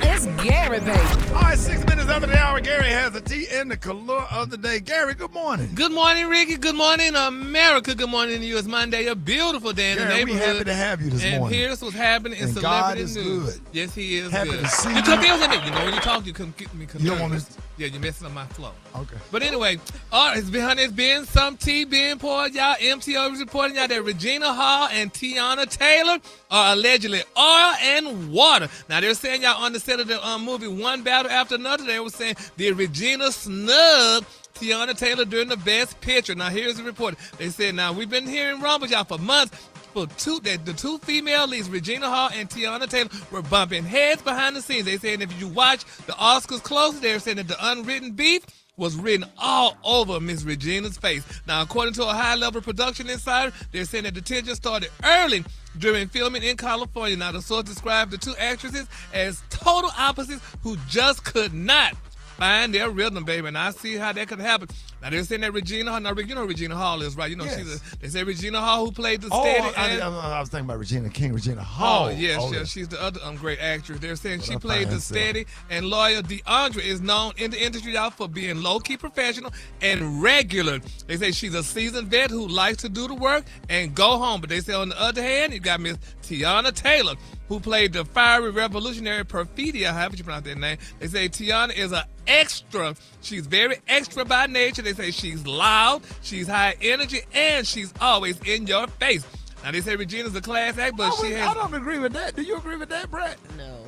It's Gary, baby. All right, 6 minutes after the hour, Gary has the tea in the color of the day. Gary, good morning. Good morning, Ricky. Good morning, America. Good morning to you. It's Monday, a beautiful day in the neighborhood. We're happy to have you this morning. And here's what's happening in celebrity news. Good. Yes, he is happy good. To see you confusing me. You know when you talk, you can get me confused. You don't want me. Yeah, you're messing up my flow. Okay. But anyway, it's been some tea being poured, y'all. MTO is reporting y'all that Regina Hall and Tiana Taylor are allegedly oil and water. Now they're saying y'all on the set of the movie One Battle After Another, they were saying did Regina snub Tiana Taylor during the Best Picture. Now here's the report. They said now we've been hearing rumbles y'all for months. The two female leads, Regina Hall and Tiana Taylor, were bumping heads behind the scenes. They said if you watch the Oscars closely, they're saying that the unwritten beef was written all over Miss Regina's face. Now, according to a high-level production insider, they're saying that the tension started early during filming in California. Now, the source described the two actresses as total opposites who just could not find their rhythm, baby, and I see how that could happen. Now, they're saying that Regina Hall, now, you know who Regina Hall is, right? You know, yes. They say Regina Hall, who played the steady. I was thinking about Regina King, Regina Hall. Oh, yes. She's the other great actress. They're saying she played the steady and loyal DeAndre is known in the industry, y'all, for being low-key professional and regular. They say she's a seasoned vet who likes to do the work and go home. But they say, on the other hand, you got Miss Tiana Taylor, who played the fiery revolutionary Perfidia, however you pronounce that name. They say Tiana is an extra. She's very extra by nature. They say she's loud, she's high energy, and she's always in your face. Now, they say Regina's a class act, but I don't agree with that. Do you agree with that, Brat? No.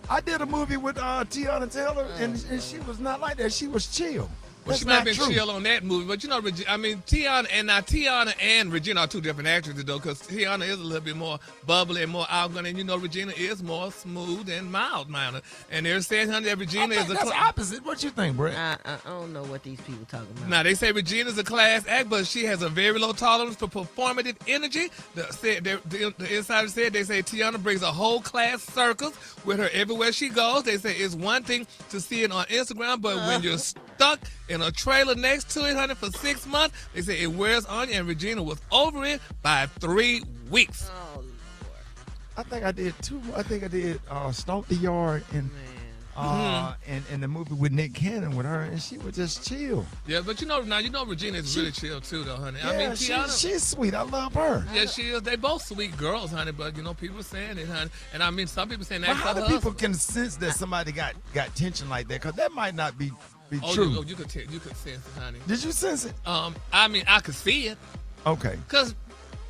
I did a movie with Tiana Taylor, and she was not like that. She was chill. Well, she might have been chill on that movie, but you know, Tiana and Regina are two different actresses, though, because Tiana is a little bit more bubbly and more outgoing, and you know, Regina is more smooth and mild-mannered. And they're saying, honey, that Regina is that's opposite. What you think, Brett? I don't know what these people talking about. Now, they say Regina's a class act, but she has a very low tolerance for performative energy. The insider said, they say Tiana brings a whole class circus with her everywhere she goes. They say it's one thing to see it on Instagram, but when you're stuck in a trailer next to it, honey, for 6 months, they say it wears on you, and Regina was over it by 3 weeks. Oh, Lord. I think I did Stomp the Yard and in the movie with Nick Cannon with her, and she would just chill. Yeah, but Regina is really chill too, though, honey. Yeah, I mean, Tiana, she's sweet. I love her. Yeah, she is. They both sweet girls, honey. But people saying it, honey. And I mean, some people saying that. But how do people can sense that somebody got tension like that? Because that might not be true. You could sense it, honey. Did you sense it? I mean, I could see it. Okay. Because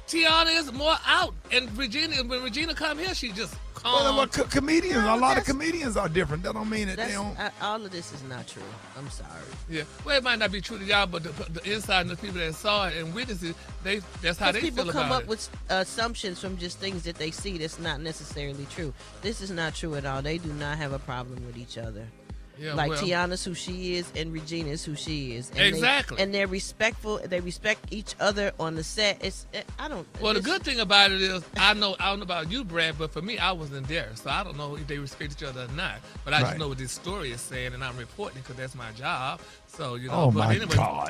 Tiana is more out, and when Regina come here, she just calm. Well, comedians, a lot of comedians are different. That don't mean that they don't. All of this is not true. I'm sorry. Yeah, well, it might not be true to y'all, but the inside and the people that saw it and witnessed it, that's how they feel about it. People come up with assumptions from just things that they see that's not necessarily true. This is not true at all. They do not have a problem with each other. Yeah, Tiana's who she is and Regina's who she is. And exactly. They're respectful. They respect each other on the set. The good thing about it is I don't know about you, Brad, but for me, I wasn't there, so I don't know if they respect each other or not. But I just know what this story is saying, and I'm reporting because that's my job. So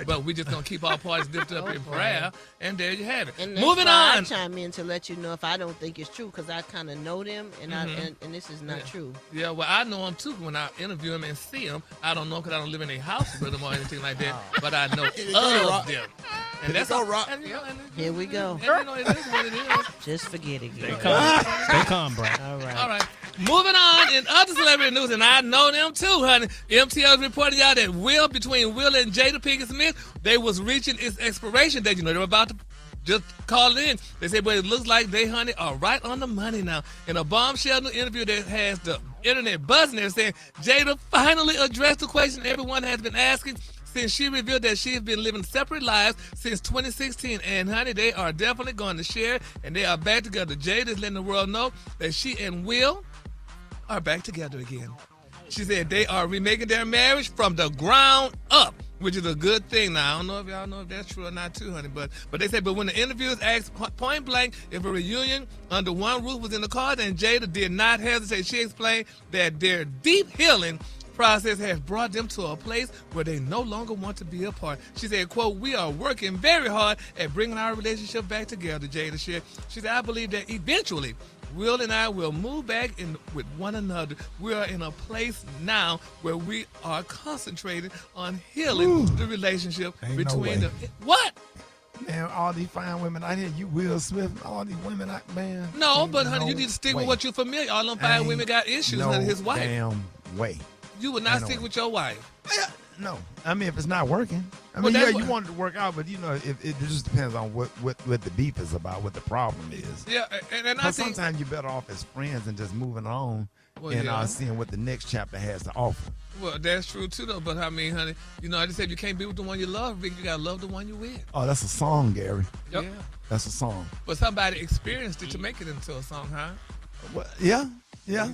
but we just gonna keep our parties lifted up in prayer, and there you have it. And Moving on. I chime in to let you know if I don't think it's true because I kind of know them, and and this is not true. Yeah, well, I know them too. When I interview them and see them, I don't know because I don't live in a house with them or anything like that. But I know of them, and that's all right. Here we go. It is what it is. Just forget it. Stay calm, bro. All right. All right. Moving on in other celebrity news, and I know them too, honey. MTL is reporting y'all that between Will and Jada Pinkett Smith, they was reaching its expiration date. They were about to just call it in. They said, but it looks like they, honey, are right on the money now. In a bombshell new interview that has the internet buzzing, they're saying Jada finally addressed the question everyone has been asking since she revealed that she has been living separate lives since 2016. And, honey, they are definitely going to share, and they are back together. Jada is letting the world know that she and Will are back together again. She said they are remaking their marriage from the ground up, which is a good thing. Now, I don't know if y'all know if that's true or not too, honey, but they said, but when the interviewers asked point blank if a reunion under one roof was in the cards, and Jada did not hesitate, she explained that their deep healing process has brought them to a place where they no longer want to be apart. She said, quote, we are working very hard at bringing our relationship back together, Jada said. She said, I believe that eventually Will and I will move back in with one another. We are in a place now where we are concentrating on healing the relationship between them. What? Man, all these fine women out here, you Will Smith, all these women out, man. No, but honey, you need to stick with what you're familiar. All them fine women got issues, honey, his wife. Damn way. You would not stick with your wife. No. I mean, if it's not working. I mean, you want it to work out, but, if it just depends on what the beef is about, what the problem is. Yeah, and I think sometimes you're better off as friends and just moving on seeing what the next chapter has to offer. Well, that's true, too, though. But, I mean, honey, I just said if you can't be with the one you love, Rick, you got to love the one you with. Oh, that's a song, Gary. Yep. Yeah. That's a song. But somebody experienced it to make it into a song, huh? Well, yeah. Yeah,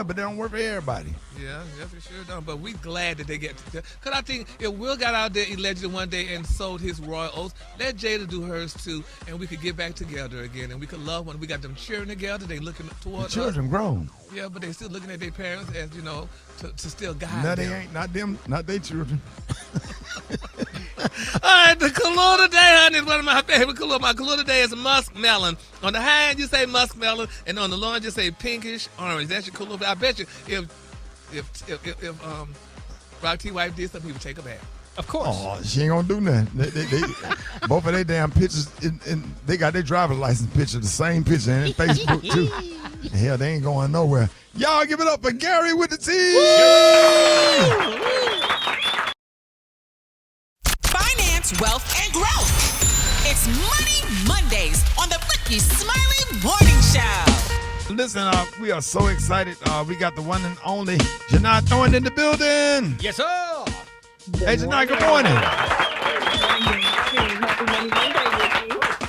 but they don't work for everybody. Yeah, for sure don't. But we glad that they get to. Because I think if Will got out there allegedly one day and sold his royal oats, let Jada do hers too, and we could get back together again, and we could love one. We got them cheering together. They looking toward the children grown. Yeah, but they still looking at their parents as, to still guide them. No, they ain't. Not them. Not their children. All right, the color today, honey, is one of my favorite colors. My color today is muskmelon. On the high end, you say muskmelon, and on the low end, you say pinkish orange. That's your color. I bet you if Rock T. Wife did something, he would take a bath. Of course. Oh, she ain't gonna do nothing. They both of their damn pictures, and they got their driver's license picture, the same picture, and Facebook too. Hell, they ain't going nowhere. Y'all give it up for Gary with the T. Finance, wealth, and growth. It's Money Mondays on the Rickey Smiley Morning Show. Listen, we are so excited. We got the one and only Jini Thornton in the building. Yes, sir. Hey, Jini, good morning.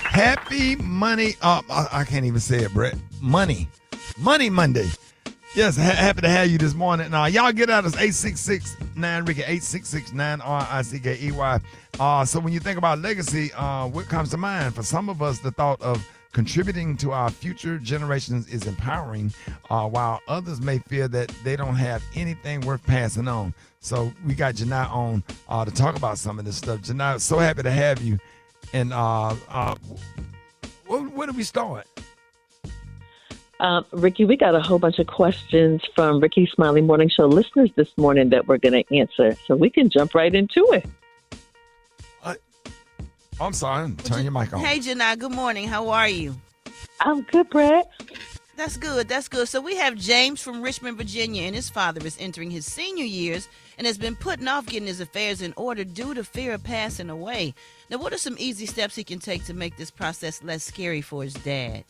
Happy Money. I can't even say it, Brett. Money Monday. Yes, happy to have you this morning. Now, y'all get out of 866-9-RICKEY, 866-9-RICKEY. So when you think about legacy, what comes to mind? For some of us, the thought of contributing to our future generations is empowering, while others may feel that they don't have anything worth passing on. So we got Jini on to talk about some of this stuff. Jini, so happy to have you. And where do we start? Rickey, we got a whole bunch of questions from Rickey Smiley Morning Show listeners this morning that we're going to answer, so we can jump right into it. I'm sorry. Turn your mic on. Hey, Jini. Good morning. How are you? I'm good, Brat. That's good. That's good. So we have James from Richmond, Virginia, and his father is entering his senior years and has been putting off getting his affairs in order due to fear of passing away. Now, what are some easy steps he can take to make this process less scary for his dad?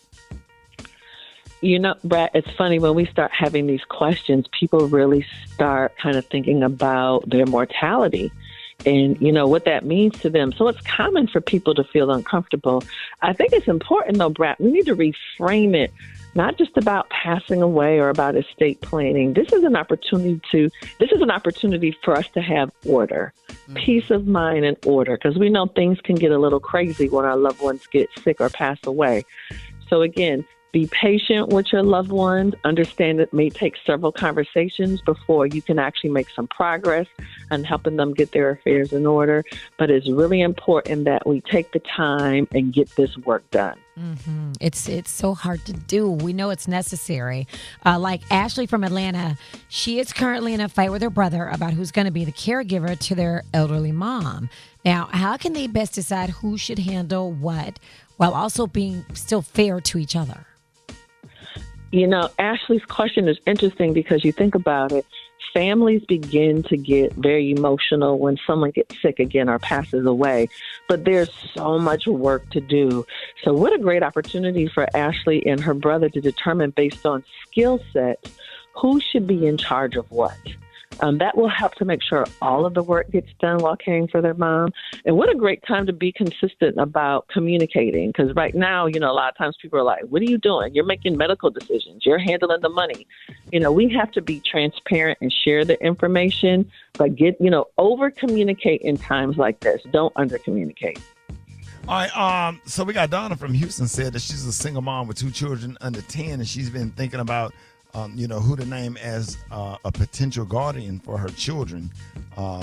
You know, Brat, it's funny when we start having these questions, people really start kind of thinking about their mortality and, you know, what that means to them. So it's common for people to feel uncomfortable. I think it's important, though, Brat, we need to reframe it, not just about passing away or about estate planning. This is an opportunity for us to have order, peace of mind and order, because we know things can get a little crazy when our loved ones get sick or pass away. So again, be patient with your loved ones. Understand it may take several conversations before you can actually make some progress on helping them get their affairs in order. But it's really important that we take the time and get this work done. Mm-hmm. It's so hard to do. We know it's necessary. Like Ashley from Atlanta, she is currently in a fight with her brother about who's going to be the caregiver to their elderly mom. Now, how can they best decide who should handle what while also being still fair to each other? You know, Ashley's question is interesting because you think about it. Families begin to get very emotional when someone gets sick again or passes away, but there's so much work to do. So what a great opportunity for Ashley and her brother to determine based on skill sets who should be in charge of what. That will help to make sure all of the work gets done while caring for their mom. And what a great time to be consistent about communicating. Because right now, you know, a lot of times people are like, what are you doing? You're making medical decisions. You're handling the money. You know, we have to be transparent and share the information, but over communicate in times like this. Don't under communicate. All right. So we got Donna from Houston said that she's a single mom with 2 children under 10, and she's been thinking about who to name as a potential guardian for her children.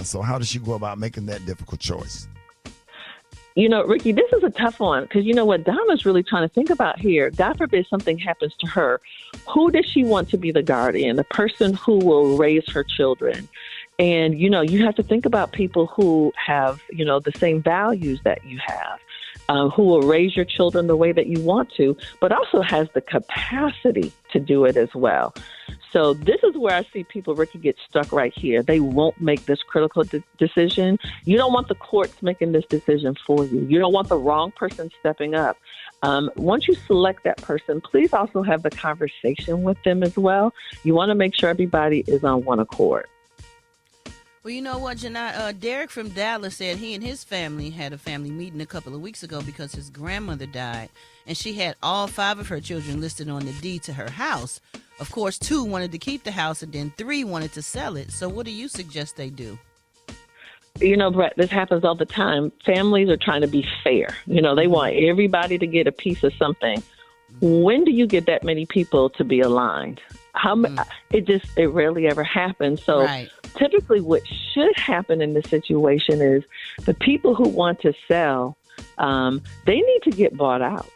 So how does she go about making that difficult choice? You know, Rickey, this is a tough one because you know what Donna's really trying to think about here. God forbid something happens to her. Who does she want to be the guardian, the person who will raise her children? And, you know, you have to think about people who have, you know, the same values that you have. Who will raise your children the way that you want to, but also has the capacity to do it as well. So this is where I see people, Rickey, get stuck right here. They won't make this critical decision. You don't want the courts making this decision for you. You don't want the wrong person stepping up. Once you select that person, please also have the conversation with them as well. You want to make sure everybody is on one accord. Well, you know what, Jini? Derek from Dallas said he and his family had a family meeting a couple of weeks ago because his grandmother died, and she had all 5 of her children listed on the deed to her house. Of course, 2 wanted to keep the house, and then 3 wanted to sell it. So what do you suggest they do? You know, Brett, this happens all the time. Families are trying to be fair. You know, they want everybody to get a piece of something. When do you get that many people to be aligned? It rarely ever happens. So typically what should happen in this situation is the people who want to sell, they need to get bought out.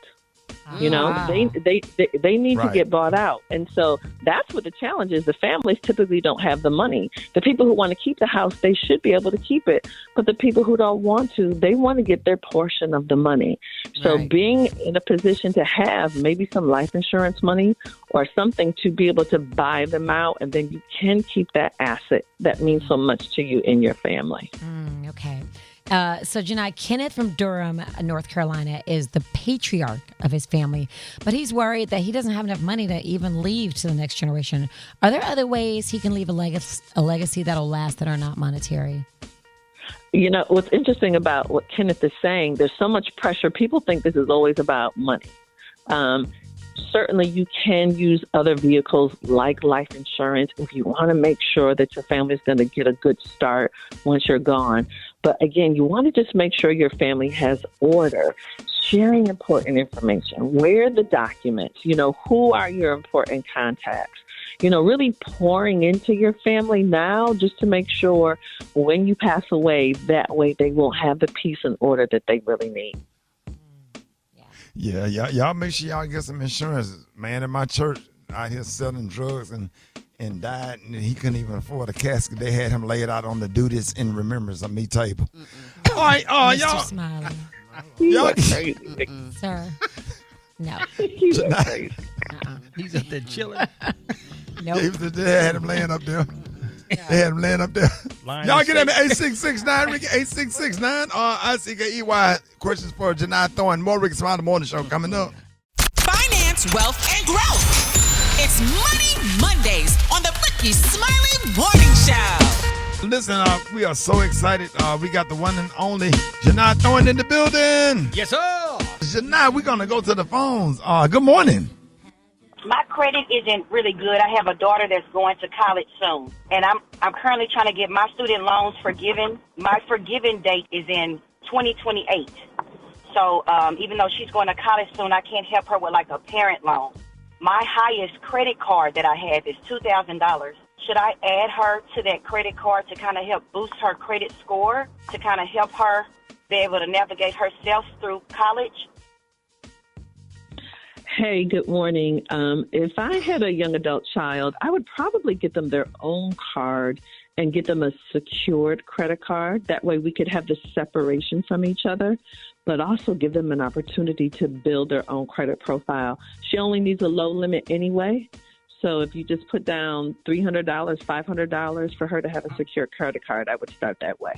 You know, they need to get bought out. And so that's what the challenge is. The families typically don't have the money. The people who want to keep the house, they should be able to keep it. But the people who don't want to, they want to get their portion of the money. So being in a position to have maybe some life insurance money or something to be able to buy them out, and then you can keep that asset that means so much to you in your family. Okay. So, Jini, Kenneth from Durham, North Carolina, is the patriarch of his family, but he's worried that he doesn't have enough money to even leave to the next generation. Are there other ways he can leave a legacy that'll last that are not monetary? You know, what's interesting about what Kenneth is saying, there's so much pressure. People think this is always about money. Certainly, you can use other vehicles like life insurance if you want to make sure that your family is going to get a good start once you're gone. But again, you want to just make sure your family has order, sharing important information. Where are the documents? You know, who are your important contacts? You know, really pouring into your family now just to make sure when you pass away, that way they will have the peace and order that they really need. Yeah, y'all make sure y'all get some insurance. Man in my church out here selling drugs and died, and he couldn't even afford a casket. They had him laid out on the Do This in Remembrance of Me table. All right, Mr. y'all. Smiley. Y'all, Sir. No. He's up there chilling. Nope. They had him laying up there. They had him laying up there. Y'all get in at 8669, Ricky, 8669. ICKEY. Questions for Jini Thornton. More Rickey Smiley Morning Show coming up. Finance, wealth, and growth. It's Money Mondays on the Rickey Smiley Morning Show. Listen, we are so excited. We got the one and only Jini Thornton in the building. Yes, sir. Jini, we're going to go to the phones. Good morning. My credit isn't really good. I have a daughter that's going to college soon, and I'm currently trying to get my student loans forgiven. My forgiven date is in 2028. So even though she's going to college soon, I can't help her with like a parent loan. My highest credit card that I have is $2,000. Should I add her to that credit card to kind of help boost her credit score, to kind of help her be able to navigate herself through college? Hey, good morning. If I had a young adult child, I would probably get them their own card and get them a secured credit card. That way we could have the separation from each other, but also give them an opportunity to build their own credit profile. She only needs a low limit anyway. So if you just put down $300, $500 for her to have a secure credit card, I would start that way.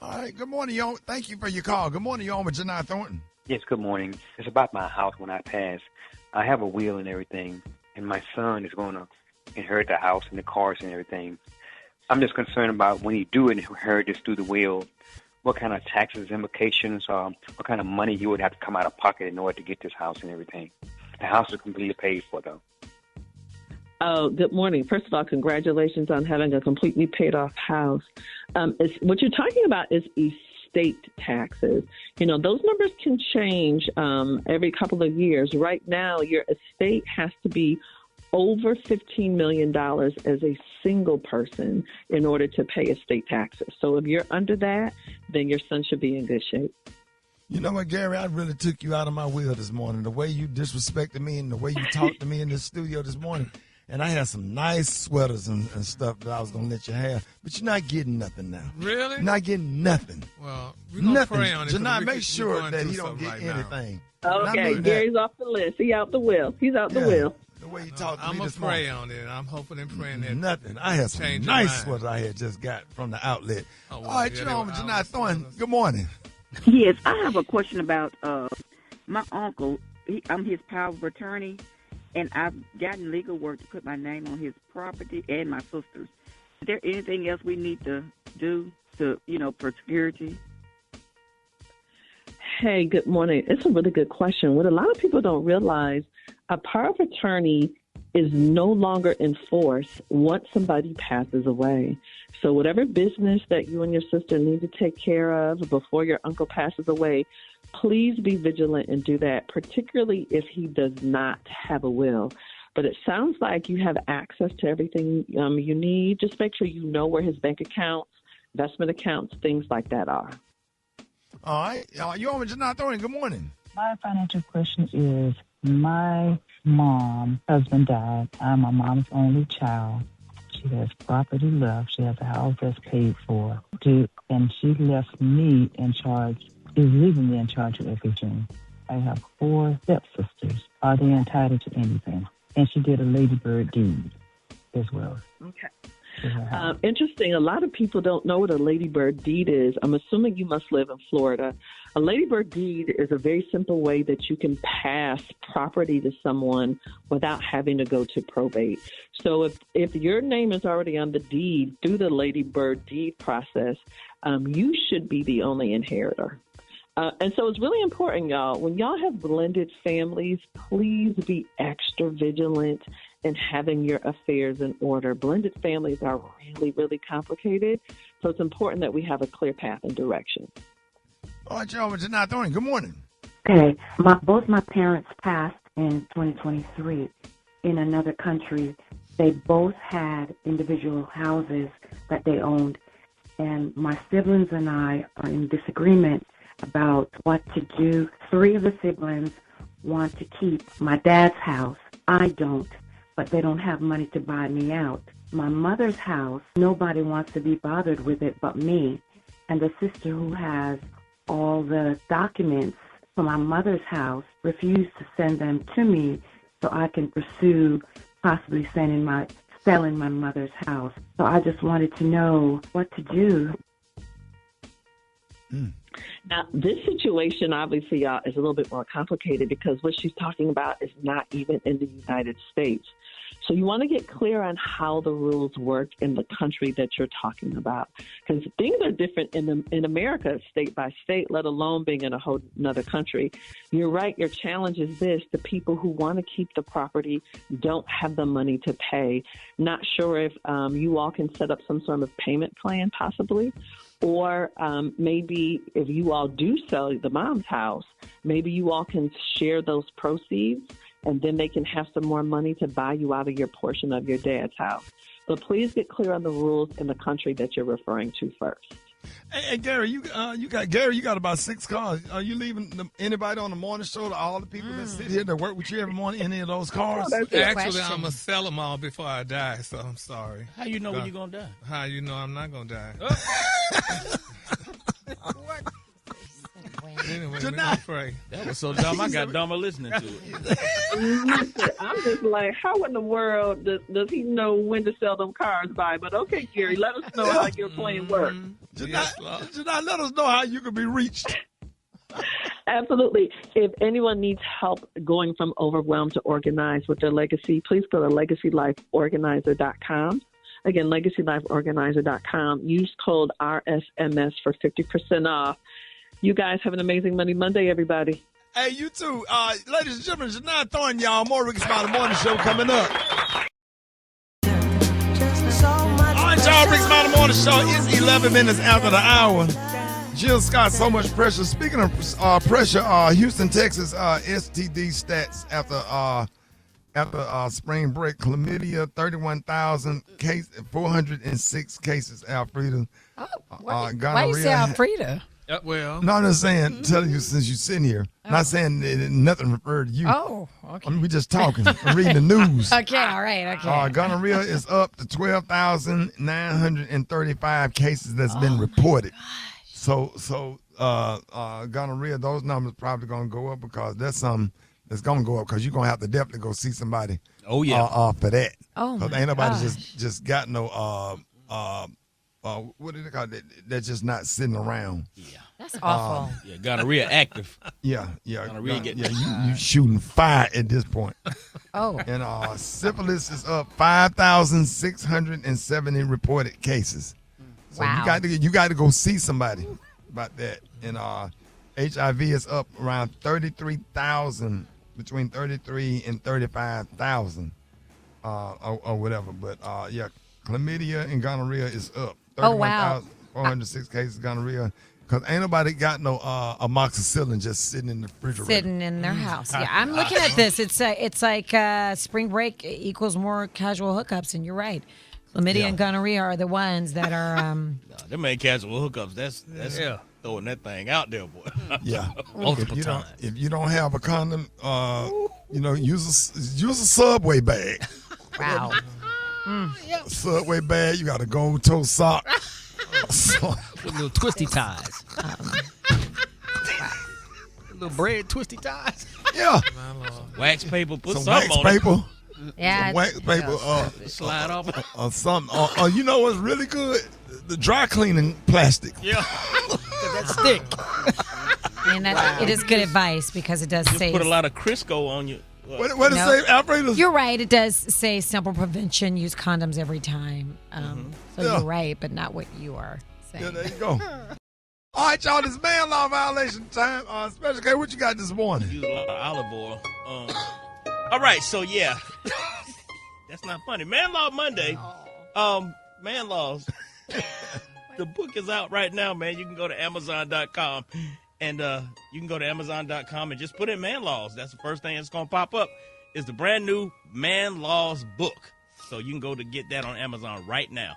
All right. Good morning, y'all. Thank you for your call. Good morning, y'all, with Jini Thornton. Yes, good morning. It's about my house when I pass. I have a will and everything, and my son is going to inherit the house and the cars and everything. I'm just concerned about when he do inherit this through the will, what kind of taxes, implications, what kind of money he would have to come out of pocket in order to get this house and everything. The house is completely paid for, though. Oh, good morning. First of all, congratulations on having a completely paid off house. What you're talking about is estate taxes. You know, those numbers can change every couple of years. Right now, your estate has to be over $15 million as a single person in order to pay estate taxes. So if you're under that, then your son should be in good shape. You know what, Gary? I really took you out of my wheel this morning. The way you disrespected me and the way you talked to me in the studio this morning. And I had some nice sweaters and stuff that I was going to let you have. But you're not getting nothing now. Really? You're not getting nothing. Well, we're going to pray on it. Janai, make sure that he don't get anything. Okay, Gary's off the list. He's out the wheel. He's out the wheel. The way you talk to I'm me going this to pray morning. on it. I'm hoping and praying that Nothing. I had some nice sweaters I had just got from the outlet. All right, you're on with Jini Thornton. Good morning. Yes, I have a question about my uncle. I'm his power of attorney, and I've gotten legal work to put my name on his property and my sister's. Is there anything else we need to do to, for security? Hey, good morning. It's a really good question. What a lot of people don't realize, a power of attorney is no longer in force once somebody passes away. So whatever business that you and your sister need to take care of before your uncle passes away, please be vigilant and do that, particularly if he does not have a will. But it sounds like you have access to everything you need. Just make sure you know where his bank accounts, investment accounts, things like that are. All right. You're on with Jini Thornton. Good morning. My financial question is, my husband died. I'm my mom's only child. She has property left. She has a house that's paid for. And she left me in charge, is leaving me in charge of everything. I have 4 stepsisters. Are they entitled to anything? And she did a ladybird deed as well. Okay. Interesting. A lot of people don't know what a ladybird deed is. I'm assuming you must live in Florida. A ladybird deed is a very simple way that you can pass property to someone without having to go to probate. So if your name is already on the deed through the ladybird deed process, you should be the only inheritor. And so it's really important, y'all. When y'all have blended families, please be extra vigilant in having your affairs in order. Blended families are really, really complicated. So it's important that we have a clear path and direction. All right, y'all, with Jini Thornton. Good morning. Okay. Both my parents passed in 2023 in another country. They both had individual houses that they owned. And my siblings and I are in disagreement about what to do. 3 of the siblings want to keep my dad's house. I don't, but they don't have money to buy me out. My mother's house, nobody wants to be bothered with it but me. And the sister who has all the documents for my mother's house refused to send them to me so I can pursue possibly selling my mother's house. So I just wanted to know what to do. Now, this situation, obviously, y'all, is a little bit more complicated because what she's talking about is not even in the United States. So you want to get clear on how the rules work in the country that you're talking about, because things are different in America, state by state, let alone being in a whole another country. You're right. Your challenge is this. The people who want to keep the property don't have the money to pay. Not sure if you all can set up some sort of payment plan possibly. Or maybe if you all do sell the mom's house, maybe you all can share those proceeds and then they can have some more money to buy you out of your portion of your dad's house. But please get clear on the rules in the country that you're referring to first. Hey, Gary, you got about 6 cars. Are you leaving anybody on the morning show to all the people that sit here that work with you every morning, any of those cars? Actually, I'm going to sell them all before I die, so I'm sorry. How you know when you're going to die? How you know I'm not going to die? Anyway, pray. That was so dumb. I got dumber listening to it. Listen, I'm just like, how in the world does he know when to sell them cars by? But okay, Gary, let us know how your plan works. Janai, let us know how you can be reached. Absolutely. If anyone needs help going from overwhelmed to organized with their legacy, please go to LegacyLifeOrganizer.com. Again, LegacyLifeOrganizer.com. Use code RSMS for 50% off. You guys have an amazing Monday, everybody. Hey, you too. Ladies and gentlemen, Janai Thornton, y'all. More Rickey Smiley Morning Show coming up. All right, y'all. Rickey Smiley Morning Show is 11 minutes after the hour. Jill Scott, so much pressure. Speaking of pressure, Houston, Texas, STD stats after spring break. Chlamydia, 31,000 cases, 406 cases. Alfreda. Why you say Alfreda? Well, no, I'm just saying, telling you since you're sitting here. Not saying nothing referred to you. Oh, okay. I mean, we're just talking. I'm reading the news. Okay, all right, okay. Gonorrhea is up to 12,935 cases that's been reported. So gonorrhea, those numbers probably going to go up because that's something that's going to go up because you're going to have to definitely go see somebody. Oh, yeah. For that. Oh, my ain't nobody gosh. just got no what do they call it? They're just not sitting around. Yeah, that's awful. Yeah, gonorrhea active. Yeah. Gonorrhea you shooting fire at this point. Oh. And syphilis is up 5,670 reported cases. So wow. you got to go see somebody about that. And HIV is up around 33,000, between 33 and 35,000, or whatever. But chlamydia and gonorrhea is up. 31,406 cases of gonorrhea. Because ain't nobody got no amoxicillin just sitting in the refrigerator. Sitting in their house. Yeah, I'm looking at this. It's like spring break equals more casual hookups, and you're right. Chlamydia and gonorrhea are the ones that are. Them ain't casual hookups. That's throwing that thing out there, boy. Yeah, multiple times. If you don't have a condom, use a Subway bag. Wow. Subway bag. You got a gold toe sock. With little twisty ties. Little bread twisty ties. Yeah. Wax paper. Put some something wax on paper. It. Yeah. Some wax paper. Slide off. Or something. You know what's really good? The dry cleaning plastic. Yeah. That stick. And it is good advice because it does say. Put a lot of Crisco on you. What does it say, Alfreda? You're right. It does say simple prevention. Use condoms every time. So you're right, but not what you are saying. Yeah, there you go. All right, y'all. This man law violation time. Special K, what you got this morning? Use a lot of olive oil. All right, so yeah. That's not funny. Man Law Monday. Man Laws. The book is out right now, man. You can go to Amazon.com. And you can go to Amazon.com and just put in Man Laws. That's the first thing that's going to pop up is the brand new Man Laws book. So you can go to get that on Amazon right now.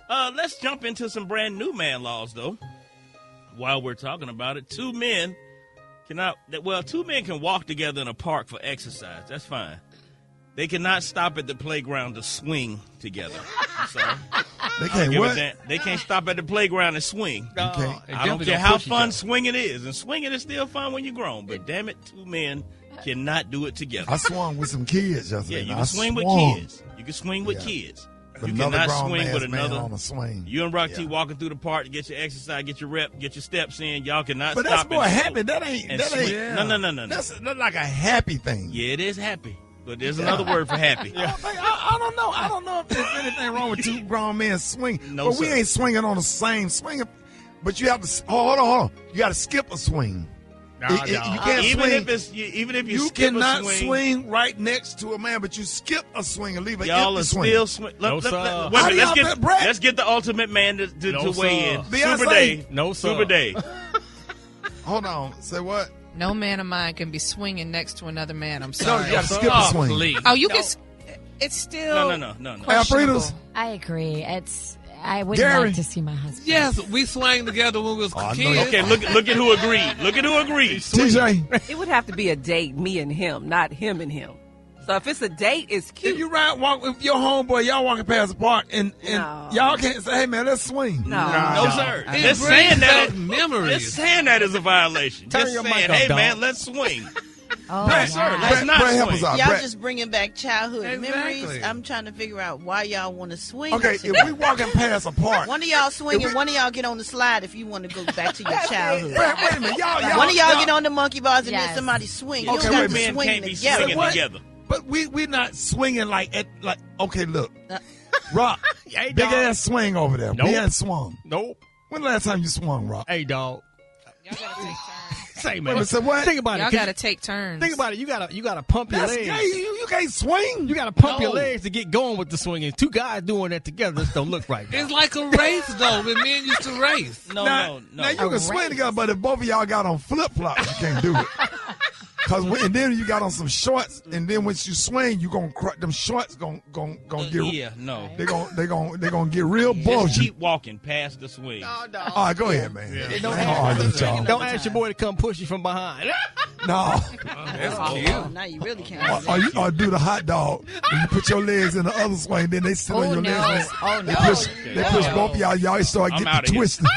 Let's jump into some brand new Man Laws, though, while we're talking about it. 2 men Two men can walk together in a park for exercise. That's fine. They cannot stop at the playground to swing together. I'm sorry. They can't what? They can't stop at the playground and swing. Okay. I don't care how fun swinging is. And swinging is still fun when you're grown. But damn it, two men cannot do it together. I swung with some kids yesterday. Yeah, you can swing with kids. You can swing with kids. But you cannot swing with man another. On a swing. You and Rock T walking through the park to get your exercise, get your rep, get your steps in. Y'all cannot but stop. But that's more happy. That ain't. No. That's like a happy thing. Yeah, it is happy. But there's another word for happy. I don't know. I don't know if there's anything wrong with two grown men swinging. No, but we ain't swinging on the same swing. But you have to. Hold on. You got to skip a swing. No. You can't swing. Even if you skip cannot a swing right next to a man, but you skip a swing and leave an y'all empty are swing. Still swing. Let's get the ultimate man to weigh in. Beyonce. Super Day. No, sir. Super Day. Hold on. Say what? No man of mine can be swinging next to another man. I'm sorry. No, you got to skip a swing. Please. Oh, you can. It's still. No. Questionable. I agree. I would like to see my husband. Yes, we swang together when we was kids. Okay, look at who agreed. Look at who agreed. TJ. It would have to be a date, me and him, not him and him. So if it's a date, it's cute. If you walk with your homeboy, y'all walking past the park, and y'all can't say, "Hey man, let's swing." No, sir. Just saying that memories. Just saying that is a violation. Turn just your saying, mic up, hey dog. man, let's swing. Brett, let's not swing. Y'all just bringing back childhood memories. I'm trying to figure out why y'all want to swing. Okay, if we walking past a park, one of y'all swing and one of y'all get on the slide if you want to go back to your childhood. Wait a minute, y'all. One of y'all get on the monkey bars and then somebody swing. You don't have to swing together. But we're not swinging like. Okay, look, Rock, big ass swing over there. Nope. We ain't swung. Nope. When the last time you swung, Rock? Hey, dog. Y'all gotta take turns. Say, man. Wait, what? Think about Y'all it. gotta take turns. Think about it. You gotta pump your That's legs. gay. You can't swing. You gotta pump your legs to get going with the swinging. Two guys doing that together just don't look right. It's like a race, though. When men used to race. No. Now you can swing together, but if both of y'all got on flip flops, you can't do it. And then you got on some shorts, and then once you swing, you gonna them shorts gonna get They're gonna get real bulgy. Just keep walking past the swing. All right, go ahead, man. Yeah. Don't ask your boy to come push you from behind. No. That's cute. Now you really can't. Or do the hot dog. And you put your legs in the other swing, then they sit on your legs. They push both of y'all. Y'all start getting twisted.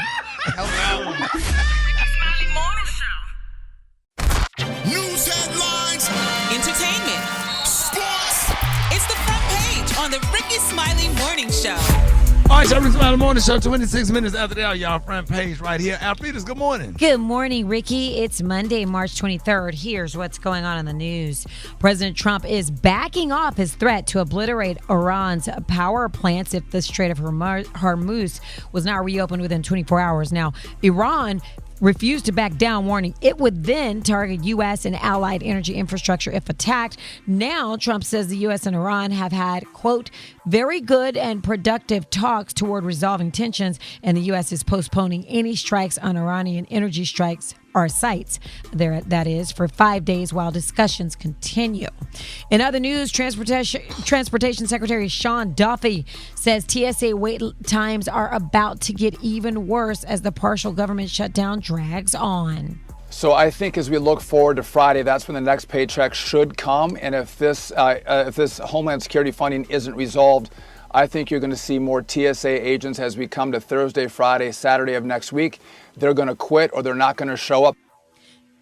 News headlines, Entertainment, sports. It's the front page on the Rickey Smiley Morning Show. All right, Rickey Smiley Morning Show, 26 minutes after the hour, y'all, front page right here. Alfreda's, good morning. Good morning, Ricky. It's Monday, March 23rd. Here's what's going on in the news. President Trump is backing off his threat to obliterate Iran's power plants if the Strait of Hormuz was not reopened within 24 hours. Now, Iran refused to back down, warning it would then target U.S. and allied energy infrastructure if attacked. Now, Trump says the U.S. and Iran have had, quote, very good and productive talks toward resolving tensions, and the U.S. is postponing any strikes on Iranian energy sites that is, for 5 days while discussions continue. In other news, Transportation Secretary Sean Duffy says TSA wait times are about to get even worse as the partial government shutdown drags on. So I think as we look forward to Friday, that's when the next paycheck should come. And if this Homeland Security funding isn't resolved, I think you're going to see more TSA agents as we come to Thursday, Friday, Saturday of next week. They're going to quit or they're not going to show up.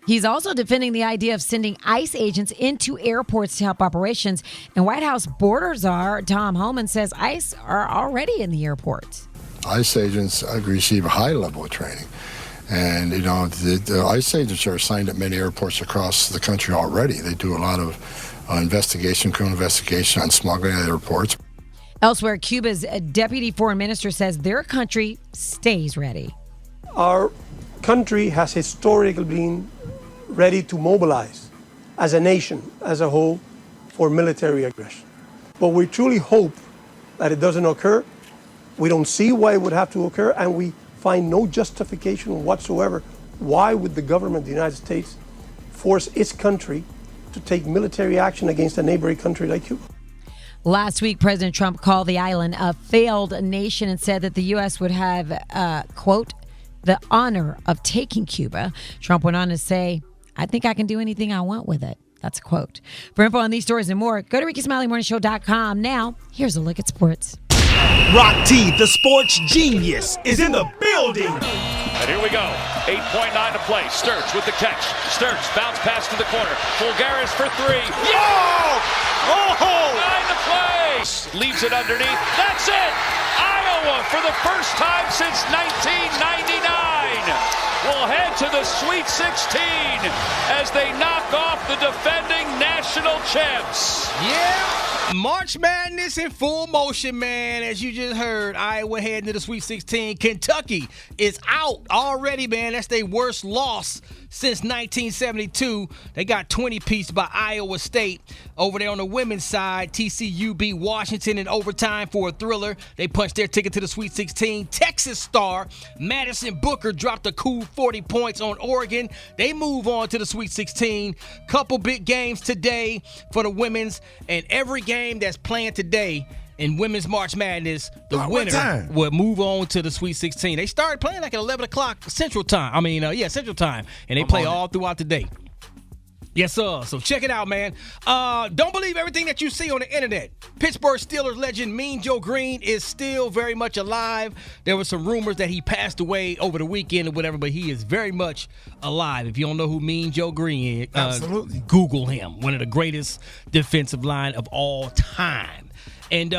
He's also defending the idea of sending ICE agents into airports to help operations. And White House border czar Tom Homan says ICE are already in the airports. ICE agents receive a high level of training. And, the ICE agents are assigned at many airports across the country already. They do a lot of criminal investigation on smuggling at airports. Elsewhere, Cuba's deputy foreign minister says their country stays ready. Our country has historically been ready to mobilize as a nation, as a whole, for military aggression. But we truly hope that it doesn't occur. We don't see why it would have to occur, and we find no justification whatsoever. Why would the government of the United States force its country to take military action against a neighboring country like Cuba? Last week, President Trump called the island a failed nation and said that the U.S. would have, quote, the honor of taking Cuba. Trump went on to say, I think I can do anything I want with it. That's a quote. For info on these stories and more, go to RickySmileyMorningShow.com. Now, here's a look at sports. Rock T, the sports genius, is in the building. And here we go. 8.9 to play. Sturts with the catch. Sturts bounce pass to the corner. Fulgaris for three. Yeah! Oh! 9 to play. Leaves it underneath. That's it. Iowa for the first time since 1999 will head to the Sweet 16 as they knock off the defending national champs. Yeah. March Madness in full motion, man. As you just heard, Iowa heading to the Sweet 16. Kentucky is out already, man. That's their worst loss since 1972. They got 20-piece by Iowa State. Over there on the women's side, TCU beat Washington in overtime for a thriller. They punched their ticket to the Sweet 16. Texas star Madison Booker dropped a cool 40 points on Oregon. They move on to the Sweet 16. Couple big games today for the women's, and every game that's playing today in women's March Madness, the winner will move on to the Sweet 16. They started playing like at 11 o'clock Central Time. Central Time. And they play all throughout the day. Yes, sir. So check it out, man. Don't believe everything that you see on the internet. Pittsburgh Steelers legend Mean Joe Green is still very much alive. There were some rumors that he passed away over the weekend or whatever, but he is very much alive. If you don't know who Mean Joe Green is, absolutely Google him. One of the greatest defensive line of all time. And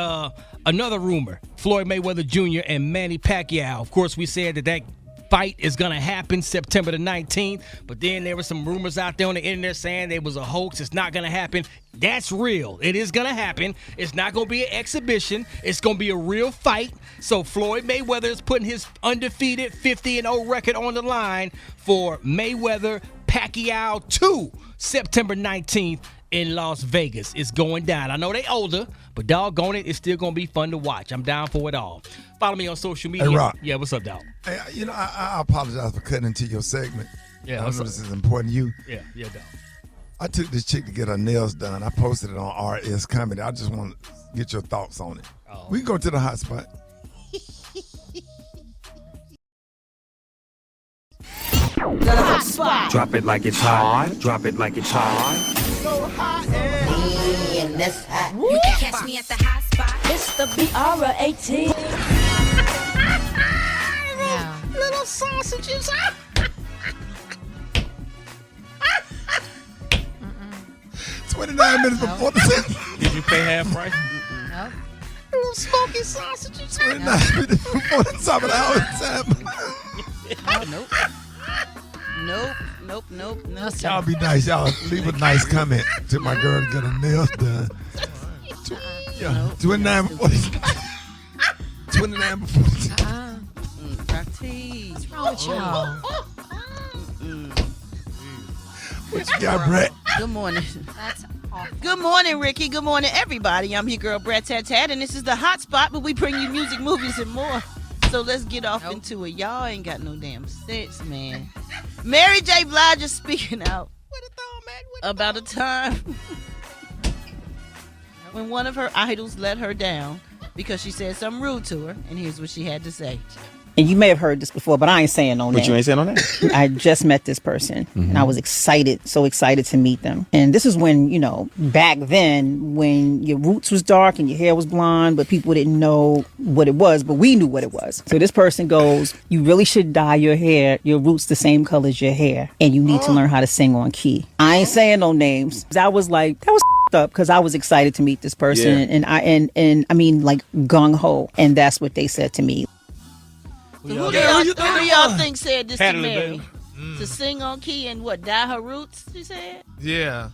another rumor, Floyd Mayweather Jr. and Manny Pacquiao. Of course, we said that fight is going to happen September the 19th, but then there were some rumors out there on the internet saying it was a hoax. It's not going to happen. That's real. It is going to happen. It's not going to be an exhibition. It's going to be a real fight. So Floyd Mayweather is putting his undefeated 50-0 record on the line for Mayweather Pacquiao 2, September 19th in Las Vegas. It's going down. I know they older, but doggone it, it's still going to be fun to watch. I'm down for it all. Follow me on social media. Hey, Rock. Yeah, what's up, dog? Hey, I apologize for cutting into your segment. Yeah, I know this is important to you. Yeah, dog. I took this chick to get her nails done. I posted it on RS Comedy. I just want to get your thoughts on it. Oh. We can go to the hot spot. The hot spot. Drop it like it's hot. Drop it like it's hot. So hot and this hot. You can catch me at the hot spot. It's the BR18. Little sausages. 29 minutes before the Did you pay half price? Nope. Little smoky sausages. 29 minutes before the top of the hour time. Nope. Y'all be nice. Y'all leave a nice comment to my girl to get her nails done. 29 before the 29 before the What's wrong with y'all? What you got, Brat? Good morning. That's awful. Good morning, Ricky. Good morning, everybody. I'm your girl, Brat Tat Tat, and this is the hot spot, but we bring you music, movies, and more. So let's get off into it. Y'all ain't got no damn sense, man. Mary J. Blige is speaking out about a time when one of her idols let her down because she said something rude to her, and here's what she had to say. And you may have heard this before, but I ain't saying no name. But you ain't saying no name? I just met this person, and I was so excited to meet them. And this is when, back then, when your roots was dark and your hair was blonde, but people didn't know what it was, but we knew what it was. So this person goes, you really should dye your hair, your roots the same color as your hair, and you need to learn how to sing on key. I ain't saying no names. I was like, that was up because I was excited to meet this person, and I mean like gung ho, and that's what they said to me. So who do y'all think said this to Mary? To sing on key and dye her roots, she said? Yeah.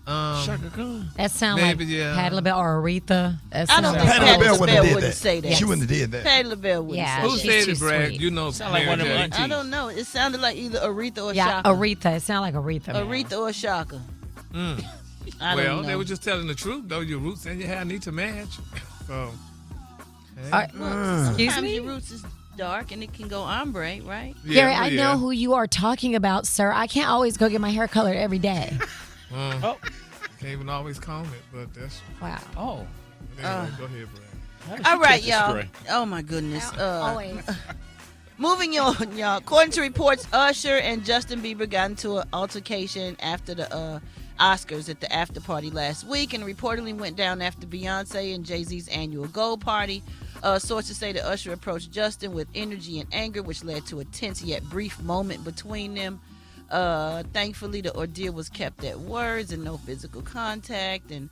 Shaka Khan. That sound Maybe, like yeah. Patti LaBelle or Aretha. I don't think Patti LaBelle wouldn't say that. She wouldn't have did that. Patti LaBelle wouldn't say that. Who said it, Brad? You know, Sound like one of them aunties. I don't know. It sounded like either Aretha or Yeah, Shaka. Aretha. It sounded like Aretha. Man. Aretha or Shaka. I don't Well, know. they were just telling the truth, though. Your roots and your hair need to match. So, Excuse Sometimes me? your roots is dark and it can go ombre, right? Gary, I know who you are talking about, sir. I can't always go get my hair colored every day. Can't even always comb it, but that's... Wow. Oh. Anyway, go ahead, Brad. All right, y'all. Oh, my goodness. Always. Moving on, y'all. According to reports, Usher and Justin Bieber got into an altercation after the Oscars at the after party last week, and reportedly went down after Beyonce and Jay-Z's annual Gold Party. Sources say that Usher approached Justin with energy and anger, which led to a tense yet brief moment between them. Thankfully, the ordeal was kept at words and no physical contact, and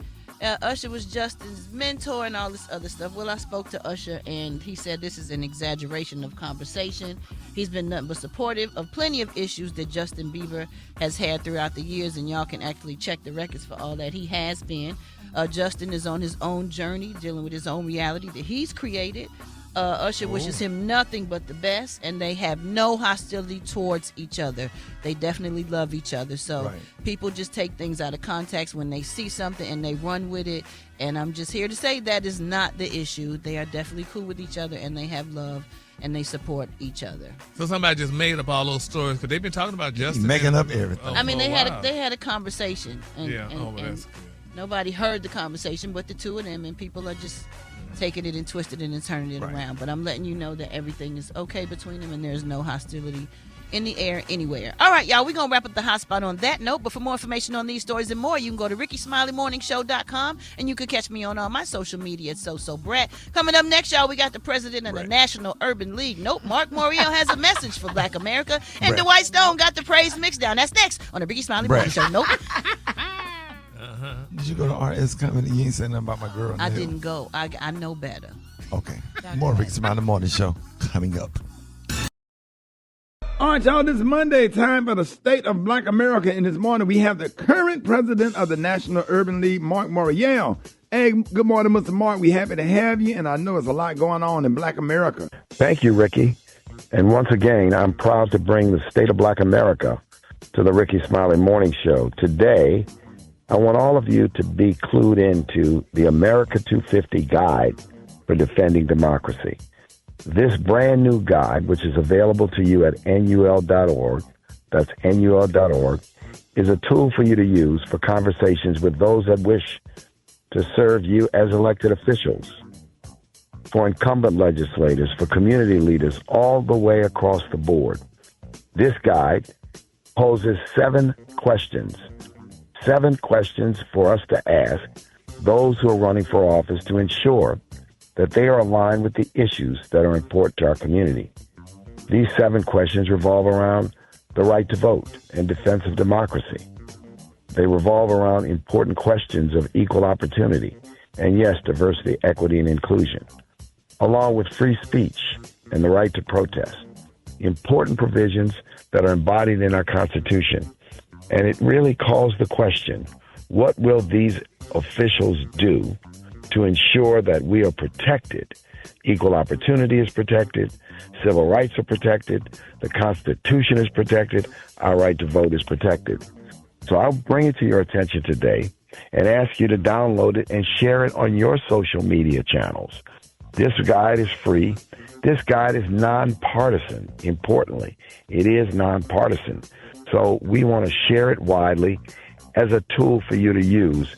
Usher was Justin's mentor and all this other stuff. Well, I spoke to Usher, and he said this is an exaggeration of conversation. He's been nothing but supportive of plenty of issues that Justin Bieber has had throughout the years, and y'all can actually check the records for all that he has been. Justin is on his own journey, dealing with his own reality that he's created. Usher wishes him nothing but the best, and they have no hostility towards each other. They definitely love each other. So people just take things out of context when they see something and they run with it. And I'm just here to say that is not the issue. They are definitely cool with each other, and they have love, and they support each other. So somebody just made up all those stories because they've been talking about Justin. Making up everything. I mean, they had a conversation. And, and nobody heard the conversation but the two of them, and people are just taking it and twisting it and turning it around. But I'm letting you know that everything is okay between them, and there's no hostility in the air anywhere. All right, y'all, we're going to wrap up the hot spot on that note. But for more information on these stories and more, you can go to RickySmileyMorningShow.com, and you can catch me on all my social media at So Brat. Coming up next, y'all, we got the president of the National Urban League. Mark Morial has a message for Black America. And Dwight Stone got the praise mix down. That's next on the Rickey Smiley Morning Show. Did you go to RS Comedy? You ain't saying nothing about my girl. I didn't go. I know better. Okay. More Rickey Smiley Morning Show coming up. All right, y'all, this is Monday, time for the State of Black America. And this morning we have the current president of the National Urban League, Mark Morial. Hey, good morning, Mr. Mark. We're happy to have you, and I know there's a lot going on in Black America. Thank you, Ricky. And once again, I'm proud to bring the State of Black America to the Rickey Smiley Morning Show. Today, I want all of you to be clued into the America 250 Guide for Defending Democracy. This brand new guide, which is available to you at NUL.org, that's NUL.org, is a tool for you to use for conversations with those that wish to serve you as elected officials, for incumbent legislators, for community leaders, all the way across the board. This guide poses 7 questions. 7 questions for us to ask those who are running for office to ensure that they are aligned with the issues that are important to our community. These 7 questions revolve around the right to vote and defense of democracy. They revolve around important questions of equal opportunity and, yes, diversity, equity, and inclusion, along with free speech and the right to protest. Important provisions that are embodied in our Constitution. And it really calls the question, what will these officials do to ensure that we are protected? Equal opportunity is protected, civil rights are protected, the Constitution is protected, our right to vote is protected. So I'll bring it to your attention today and ask you to download it and share it on your social media channels. This guide is free. This guide is nonpartisan. Importantly, it is nonpartisan. So we want to share it widely as a tool for you to use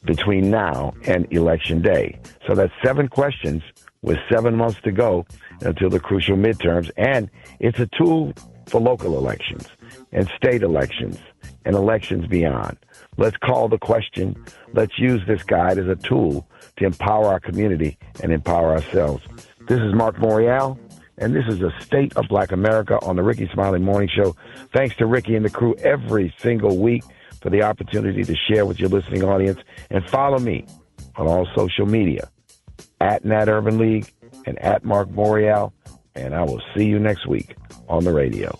between now and Election Day. So that's 7 questions with 7 months to go until the crucial midterms. And it's a tool for local elections and state elections and elections beyond. Let's call the question. Let's use this guide as a tool to empower our community and empower ourselves. This is Mark Morial, and this is the State of Black America on the Rickey Smiley Morning Show. Thanks to Ricky and the crew every single week for the opportunity to share with your listening audience. And follow me on all social media, at Nat Urban League and at Mark Morial. And I will see you next week on the radio.